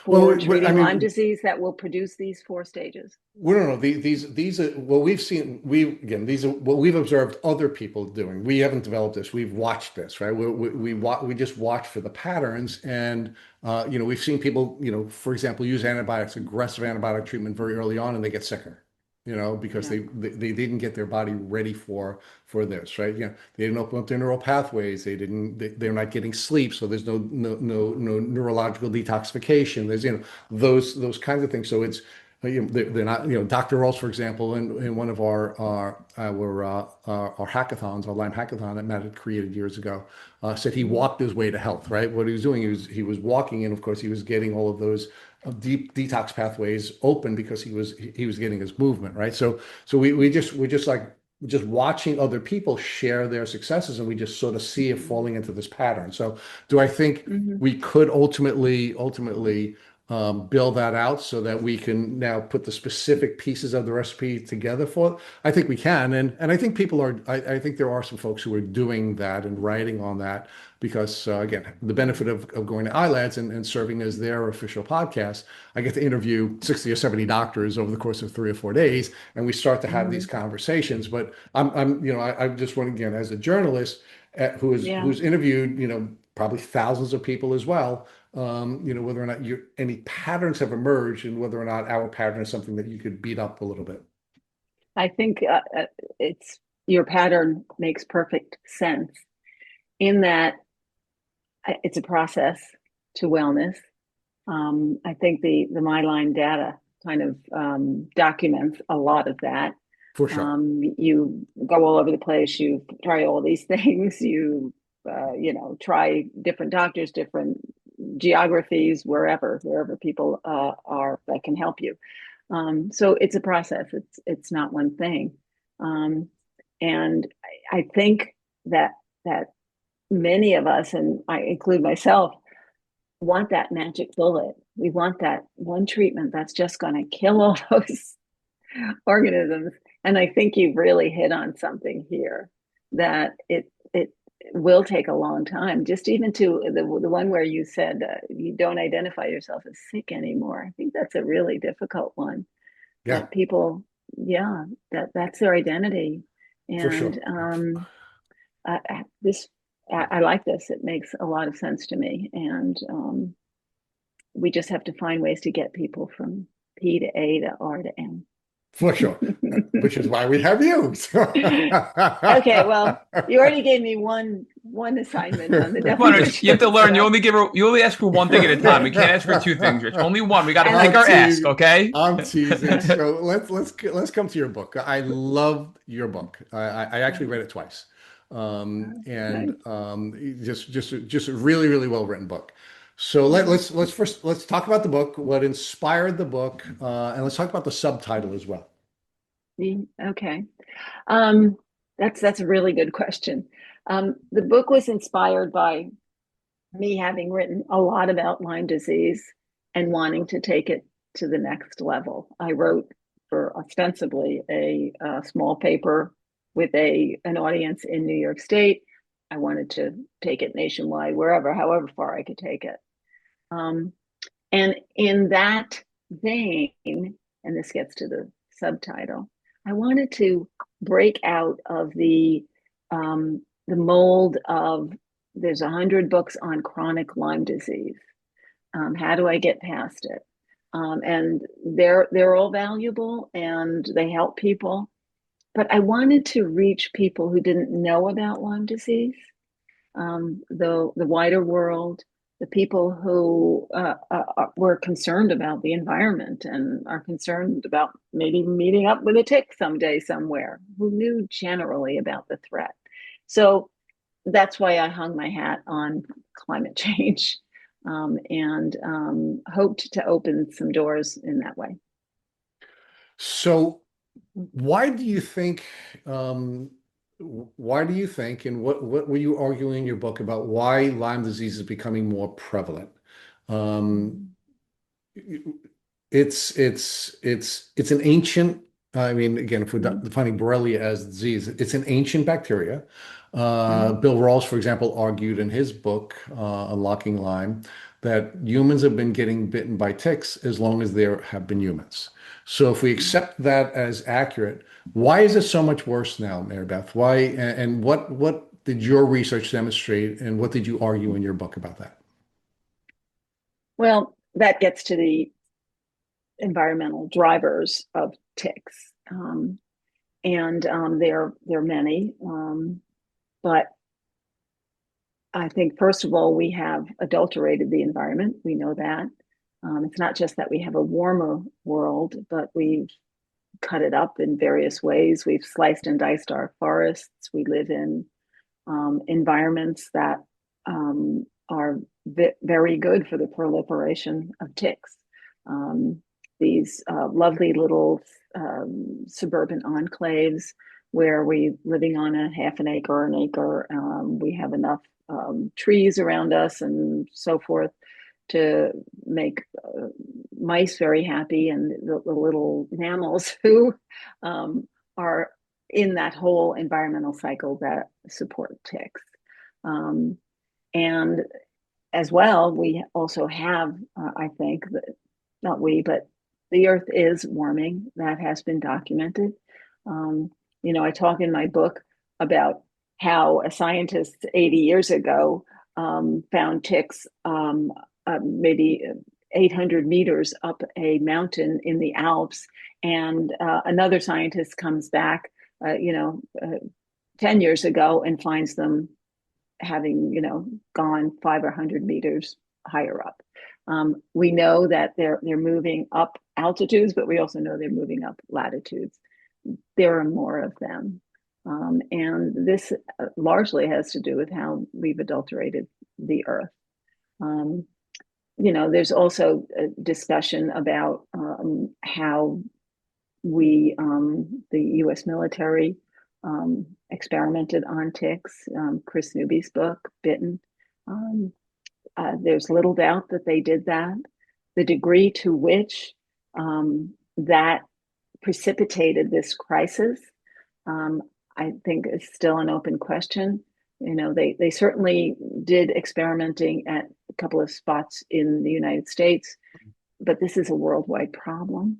for treating Lyme disease that will produce these 4 stages? Well, no. These are what we've seen. These are what we've observed other people doing. We haven't developed this. We've watched this, right? We just watch for the patterns, and we've seen people, for example, use antibiotics, aggressive antibiotic treatment very early on, and they get sicker. Because they didn't get their body ready for this, right? They didn't open up their neural pathways. They're not getting sleep, so there's no neurological detoxification. There's those kinds of things. So it's they're not, Dr. Rolls, for example, in one of our hackathons, our Lyme hackathon that Matt had created years ago, said he walked his way to health, right? What he was doing, he was walking, and of course he was getting all of those deep detox pathways open because he was getting his movement, right? So we're just like watching other people share their successes, and we just sort of see it falling into this pattern. So do I think we could ultimately build that out so that we can now put the specific pieces of the recipe together for it? I think we can, and I think people are. I think there are some folks who are doing that and writing on that because again, the benefit of going to iLads and serving as their official podcast, I get to interview 60 or 70 doctors over the course of 3 or 4 days, and we start to have these conversations. But I just want, again, as a journalist who's interviewed probably thousands of people as well. Whether or not any patterns have emerged, and whether or not our pattern is something that you could beat up a little bit. I think it's your pattern makes perfect sense in that it's a process to wellness. I think the MyLine data kind of documents a lot of that. For sure. You go all over the place. You try all these things. Try different doctors, different geographies, wherever people are that can help you. So it's a process. It's not one thing, and I think that many of us, and I include myself, want that magic bullet. We want that one treatment that's just going to kill all those organisms. And I think you've really hit on something here that it will take a long time. Just even to the one where you said you don't identify yourself as sick anymore. I think that's a really difficult one. Yeah, That people, yeah, that's their identity. for And sure. this, I like this. It makes a lot of sense to me. And we just have to find ways to get people from P to A to R to N. For sure. Which is why we have you. Okay, well, you already gave me one assignment on the Come on, Rich. You have to definition. learn. So. You only ask for one thing at a time. We can't ask for two things, Rich. Only one. We got to And pick I, our ask, okay? I'm teasing. So let's come to your book. I love your book. I actually read it twice, and nice. just a really really well written book. So let's talk about the book, what inspired the book, and let's talk about the subtitle as well. Okay. That's a really good question. The book was inspired by me having written a lot about Lyme disease and wanting to take it to the next level. I wrote for ostensibly a small paper with an audience in New York State. I wanted to take it nationwide, however far I could take it. And in that vein, and this gets to the subtitle, I wanted to break out of the mold of there's 100 books on chronic Lyme disease. How do I get past it? And they're all valuable and they help people. But I wanted to reach people who didn't know about Lyme disease, the wider world, the people who were concerned about the environment and are concerned about maybe meeting up with a tick someday somewhere, who knew generally about the threat. So that's why I hung my hat on climate change and hoped to open some doors in that way. So why do you think? Why do you think, and what were you arguing in your book about why Lyme disease is becoming more prevalent? Um, it's an ancient, I mean, again, if we're defining Borrelia as disease, it's an ancient bacteria. Bill Rawls, for example, argued in his book, Unlocking Lyme, that humans have been getting bitten by ticks as long as there have been humans. So if we accept that as accurate, why is it so much worse now, Mary Beth? Why, and what did your research demonstrate, and what did you argue in your book about that? Well, that gets to the environmental drivers of ticks. And there are many. But I think, first of all, we have adulterated the environment. We know that. It's not just that we have a warmer world, but we've cut it up in various ways. We've sliced and diced our forests. We live in environments that are very good for the proliferation of ticks. These lovely little suburban enclaves where we living on a half an acre or an acre. We have enough trees around us and so forth to make mice very happy and the little mammals who are in that whole environmental cycle that support ticks. And as well, we also have, I think, not we, but the earth is warming. That has been documented. I talk in my book about how a scientist 80 years ago found ticks maybe 800 meters up a mountain in the Alps, and another scientist comes back, 10 years ago and finds them having, gone 500 meters higher up. We know that they're moving up altitudes, but we also know they're moving up latitudes. There are more of them. And this largely has to do with how we've adulterated the earth. There's also a discussion about how the US military experimented on ticks. Chris Newby's book, Bitten. There's little doubt that they did that. The degree to which that precipitated this crisis, I think, is still an open question. They certainly did experimenting at a couple of spots in the United States, but this is a worldwide problem.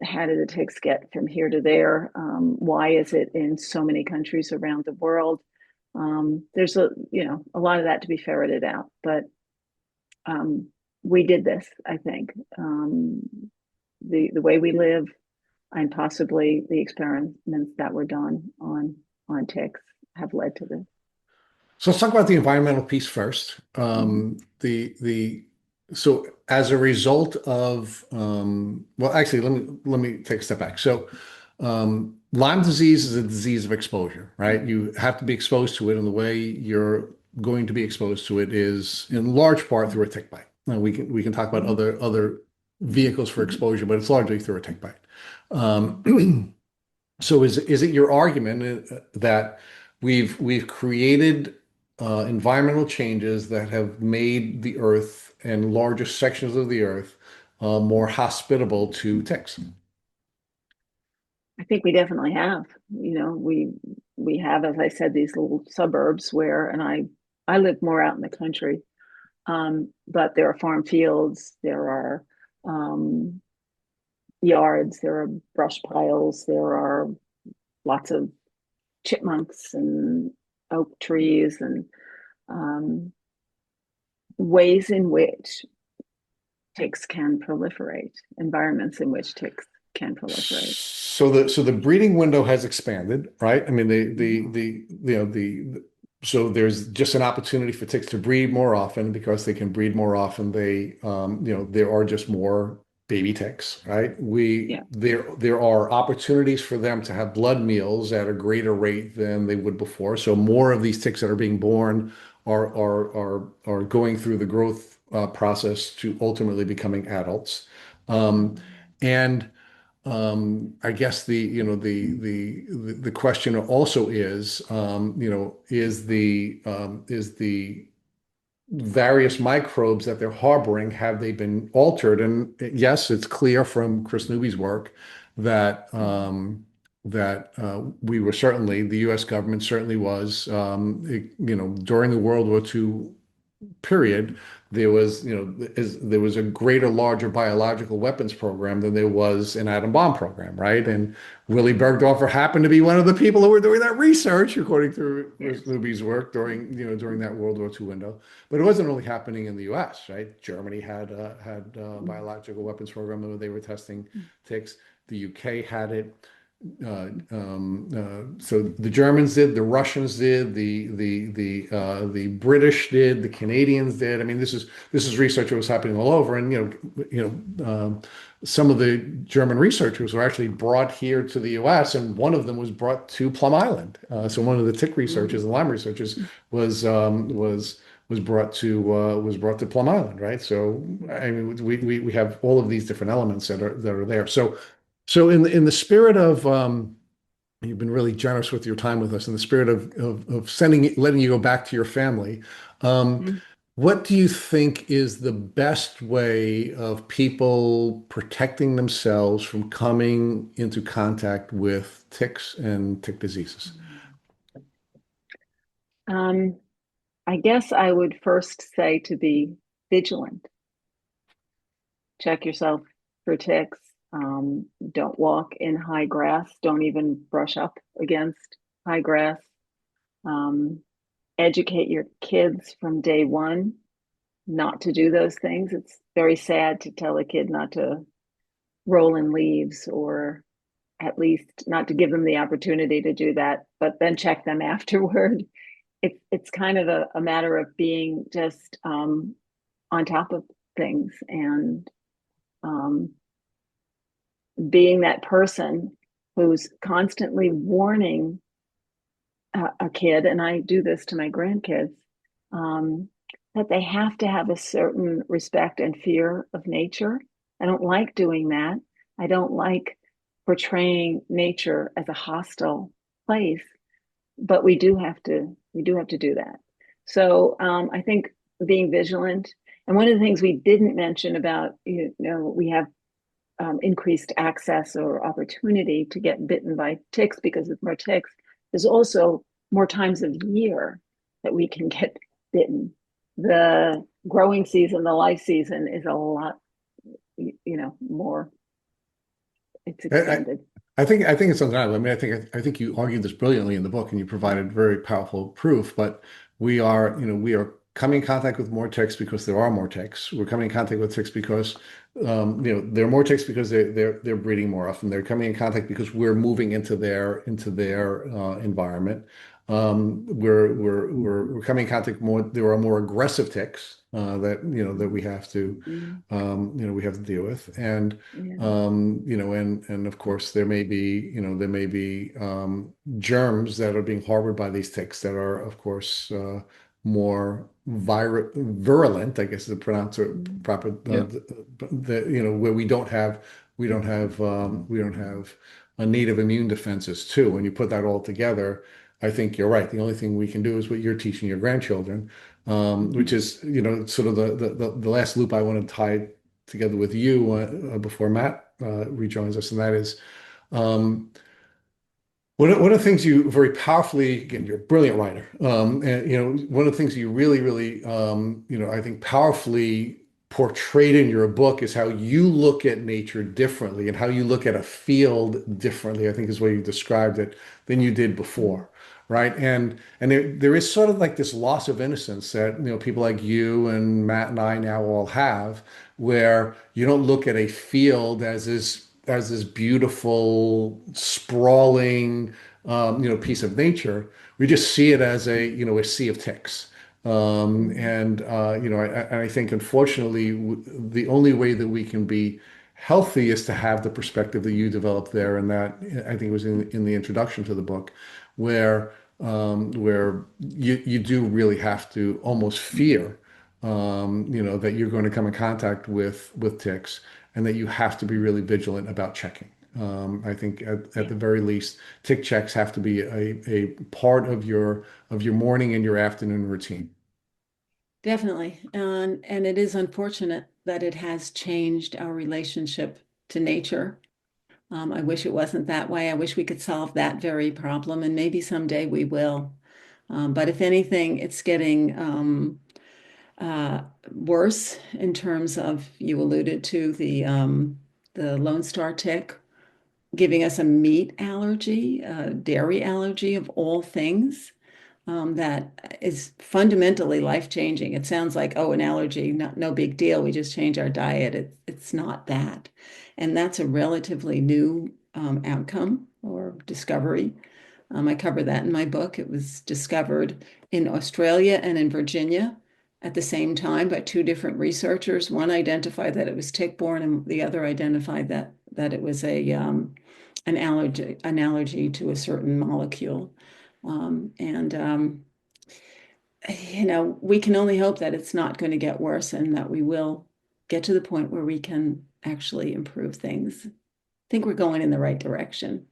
How did the ticks get from here to there? Why is it in so many countries around the world? There's a lot of that to be ferreted out, but we did this, I think. The way we live, and possibly the experiments that were done on ticks, have led to this. So let's talk about the environmental piece first. So as a result of, well, actually, let me take a step back. So Lyme disease is a disease of exposure, right? You have to be exposed to it, and the way you're going to be exposed to it is in large part through a tick bite. Now we can talk about other vehicles for exposure, but it's largely through a tick bite. So is it your argument that we've created environmental changes that have made the earth and larger sections of the earth more hospitable to ticks? I think we definitely have. We have, as I said, these little suburbs where, and I live more out in the country, but there are farm fields, there are yards, there are brush piles, there are lots of chipmunks and oak trees, and ways in which ticks can proliferate, environments in which ticks can proliferate. So the breeding window has expanded, right? I mean, so there's just an opportunity for ticks to breed more often. Because they can breed more often, there are just more baby ticks, right? There are opportunities for them to have blood meals at a greater rate than they would before. So more of these ticks that are being born are going through the growth process to ultimately becoming adults. And I guess the question also is, is the various microbes that they're harboring, have they been altered? And yes, it's clear from Chris Newby's work that we were certainly, the U.S. government certainly was, during the World War II period, there was a greater, larger biological weapons program than there was an atom bomb program, right? And Willy Bergdorfer happened to be one of the people who were doing that research, according to Newby's work during that World War II window. But it wasn't only happening in the U.S., right? Germany had a biological weapons program where they were testing ticks. The U.K. had it. So the Germans did, the Russians did, the British did, the Canadians did. I mean, this is research that was happening all over, and some of the German researchers were actually brought here to the U.S., and one of them was brought to Plum Island. So one of the tick researchers and Lyme researchers was brought to Plum Island, right? So I mean, we have all of these different elements that are there. So in the spirit of, you've been really generous with your time with us, in the spirit of letting you go back to your family, what do you think is the best way of people protecting themselves from coming into contact with ticks and tick diseases? I guess I would first say to be vigilant. Check yourself for ticks. Don't walk in high grass. Don't even brush up against high grass. Educate your kids from day one not to do those things. It's very sad to tell a kid not to roll in leaves, or at least not to give them the opportunity to do that, but then check them afterward. It's kind of a matter of being just on top of things, and um, being that person who's constantly warning a kid, and I do this to my grandkids, um, that they have to have a certain respect and fear of nature. I don't like doing that. I don't like portraying nature as a hostile place, but we do have to do that. So I think being vigilant, and one of the things we didn't mention about, we have increased access or opportunity to get bitten by ticks because of more ticks. There's also more times of year that we can get bitten. The growing season, the life season is a lot, more, it's extended. I think it's undeniable. I mean, I think you argued this brilliantly in the book, and you provided very powerful proof. But we are coming in contact with more ticks because there are more ticks. We're coming in contact with ticks because there are more ticks because they're breeding more often. They're coming in contact because we're moving into their environment. We're coming in contact more. There are more aggressive ticks that we have to Mm, we have to deal with, and yeah. and of course there may be germs that are being harbored by these ticks that are, of course, more virulent, I guess is the Mm, proper, Yeah. where we don't have a native immune defenses too. When you put that all together, I think you're right. The only thing we can do is what you're teaching your grandchildren, which mhm. is, sort of the last loop I want to tie together with you before Matt rejoins us, and that is, um, one of the things you very powerfully, again, you're a brilliant writer, and one of the things you really, really, I think powerfully portrayed in your book is how you look at nature differently and how you look at a field differently, I think is the way you described it, than you did Mm, before, right? And there is sort of like this loss of innocence that people like you and Matt and I now all have, where you don't look at a field as this beautiful, sprawling, piece of nature. We just see it as a sea of ticks. mm, And I think, unfortunately, the only way that we can be healthy is to have the perspective that you developed there, and that, I think, was in the introduction to the book, where you do really have to almost fear, that you're going to come in contact with ticks, and that you have to be really vigilant about checking. I think at yeah, the very least, tick checks have to be a part of your morning and your afternoon routine. Definitely. And it is unfortunate that it has changed our relationship to nature. I wish it wasn't that way. I wish we could solve that very problem, and maybe someday we will. But if anything, it's getting worse in terms of, you alluded to the Lone Star tick giving us a meat allergy, a dairy allergy of all things, that is fundamentally life-changing. It sounds like, oh, an allergy, no big deal. We just change our diet. It's not that. And that's a relatively new outcome or discovery. I cover that in my book. It was discovered in Australia and in Virginia at the same time by two different researchers. One identified that it was tick-borne, and the other identified that it was an allergy to a certain molecule. And we can only hope that it's not going to get worse, and that we will get to the point where we can actually improve things. I think we're going in the right direction.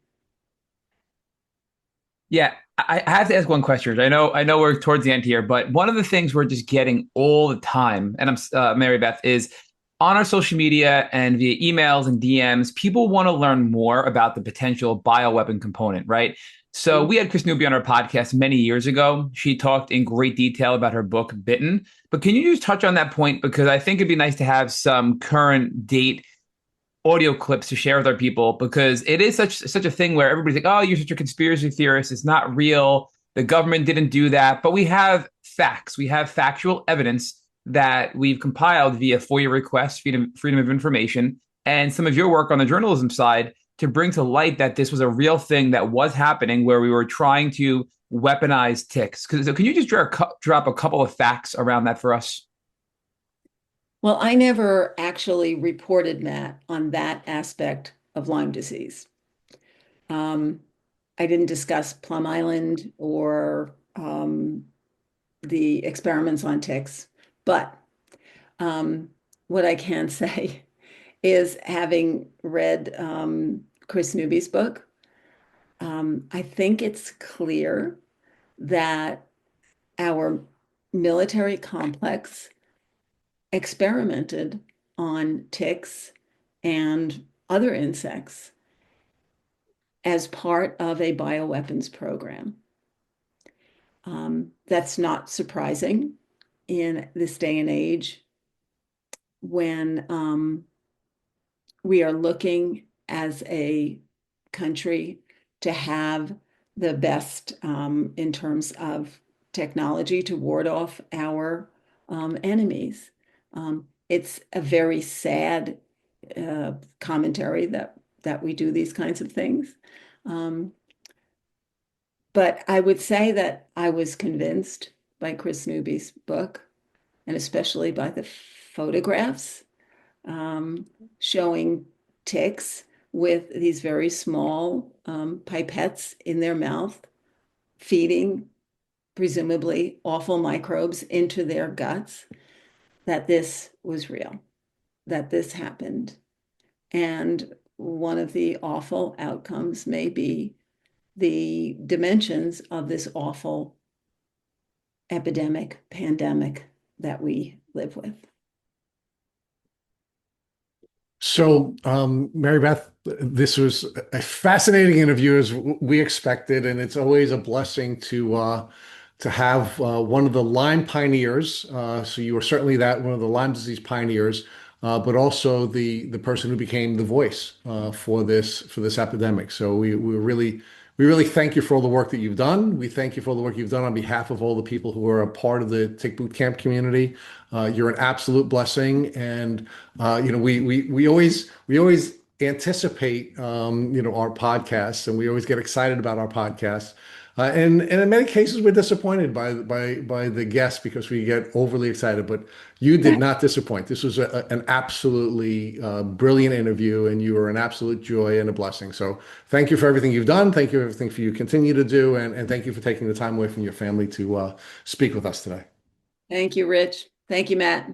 Yeah, I have to ask one question. I know we're towards the end here, but one of the things we're just getting all the time, and I'm Mary Beth, is on our social media and via emails and DMs, people want to learn more about the potential bioweapon component, right? So mm, we had Chris Newby on our podcast many years ago. She talked in great detail about her book, Bitten. But can you just touch on that point? Because I think it'd be nice to have some current date audio clips to share with our people, because it is such a thing where everybody's like, "Oh, you're such a conspiracy theorist. It's not real. The government didn't do that." But we have facts. We have factual evidence that we've compiled via FOIA requests, freedom of information, and some of your work on the journalism side to bring to light that this was a real thing that was happening where we were trying to weaponize ticks. So can you just drop a couple of facts around that for us? Well, I never actually reported, Matt, on that aspect of Lyme disease. I didn't discuss Plum Island or the experiments on ticks, but what I can say is, having read Chris Newby's book, I think it's clear that our military complex experimented on ticks and other insects as part of a bioweapons program. That's not surprising in this day and age when we are looking as a country to have the best in terms of technology to ward off our enemies. It's a very sad commentary that we do these kinds of things. But I would say that I was convinced by Chris Newby's book, and especially by the photographs showing ticks with these very small pipettes in their mouth, feeding presumably awful microbes into their guts, that this was real, that this happened. And one of the awful outcomes may be the dimensions of this awful epidemic, pandemic that we live with. So, Mary Beth, this was a fascinating interview as we expected, and it's always a blessing to have one of the Lyme pioneers. So you were certainly one of the Lyme disease pioneers, but also the person who became the voice for this epidemic. So we really thank you for all the work that you've done. We thank you for all the work you've done on behalf of all the people who are a part of the Tick Boot Camp community. You're an absolute blessing, and we always anticipate our podcasts, and we always get excited about our podcasts. And in many cases, we're disappointed by the guests because we get overly excited. But you did not disappoint. This was an absolutely brilliant interview, and you were an absolute joy and a blessing. So thank you for everything you've done. Thank you for everything you continue to do, and thank you for taking the time away from your family to speak with us today. Thank you, Rich. Thank you, Matt.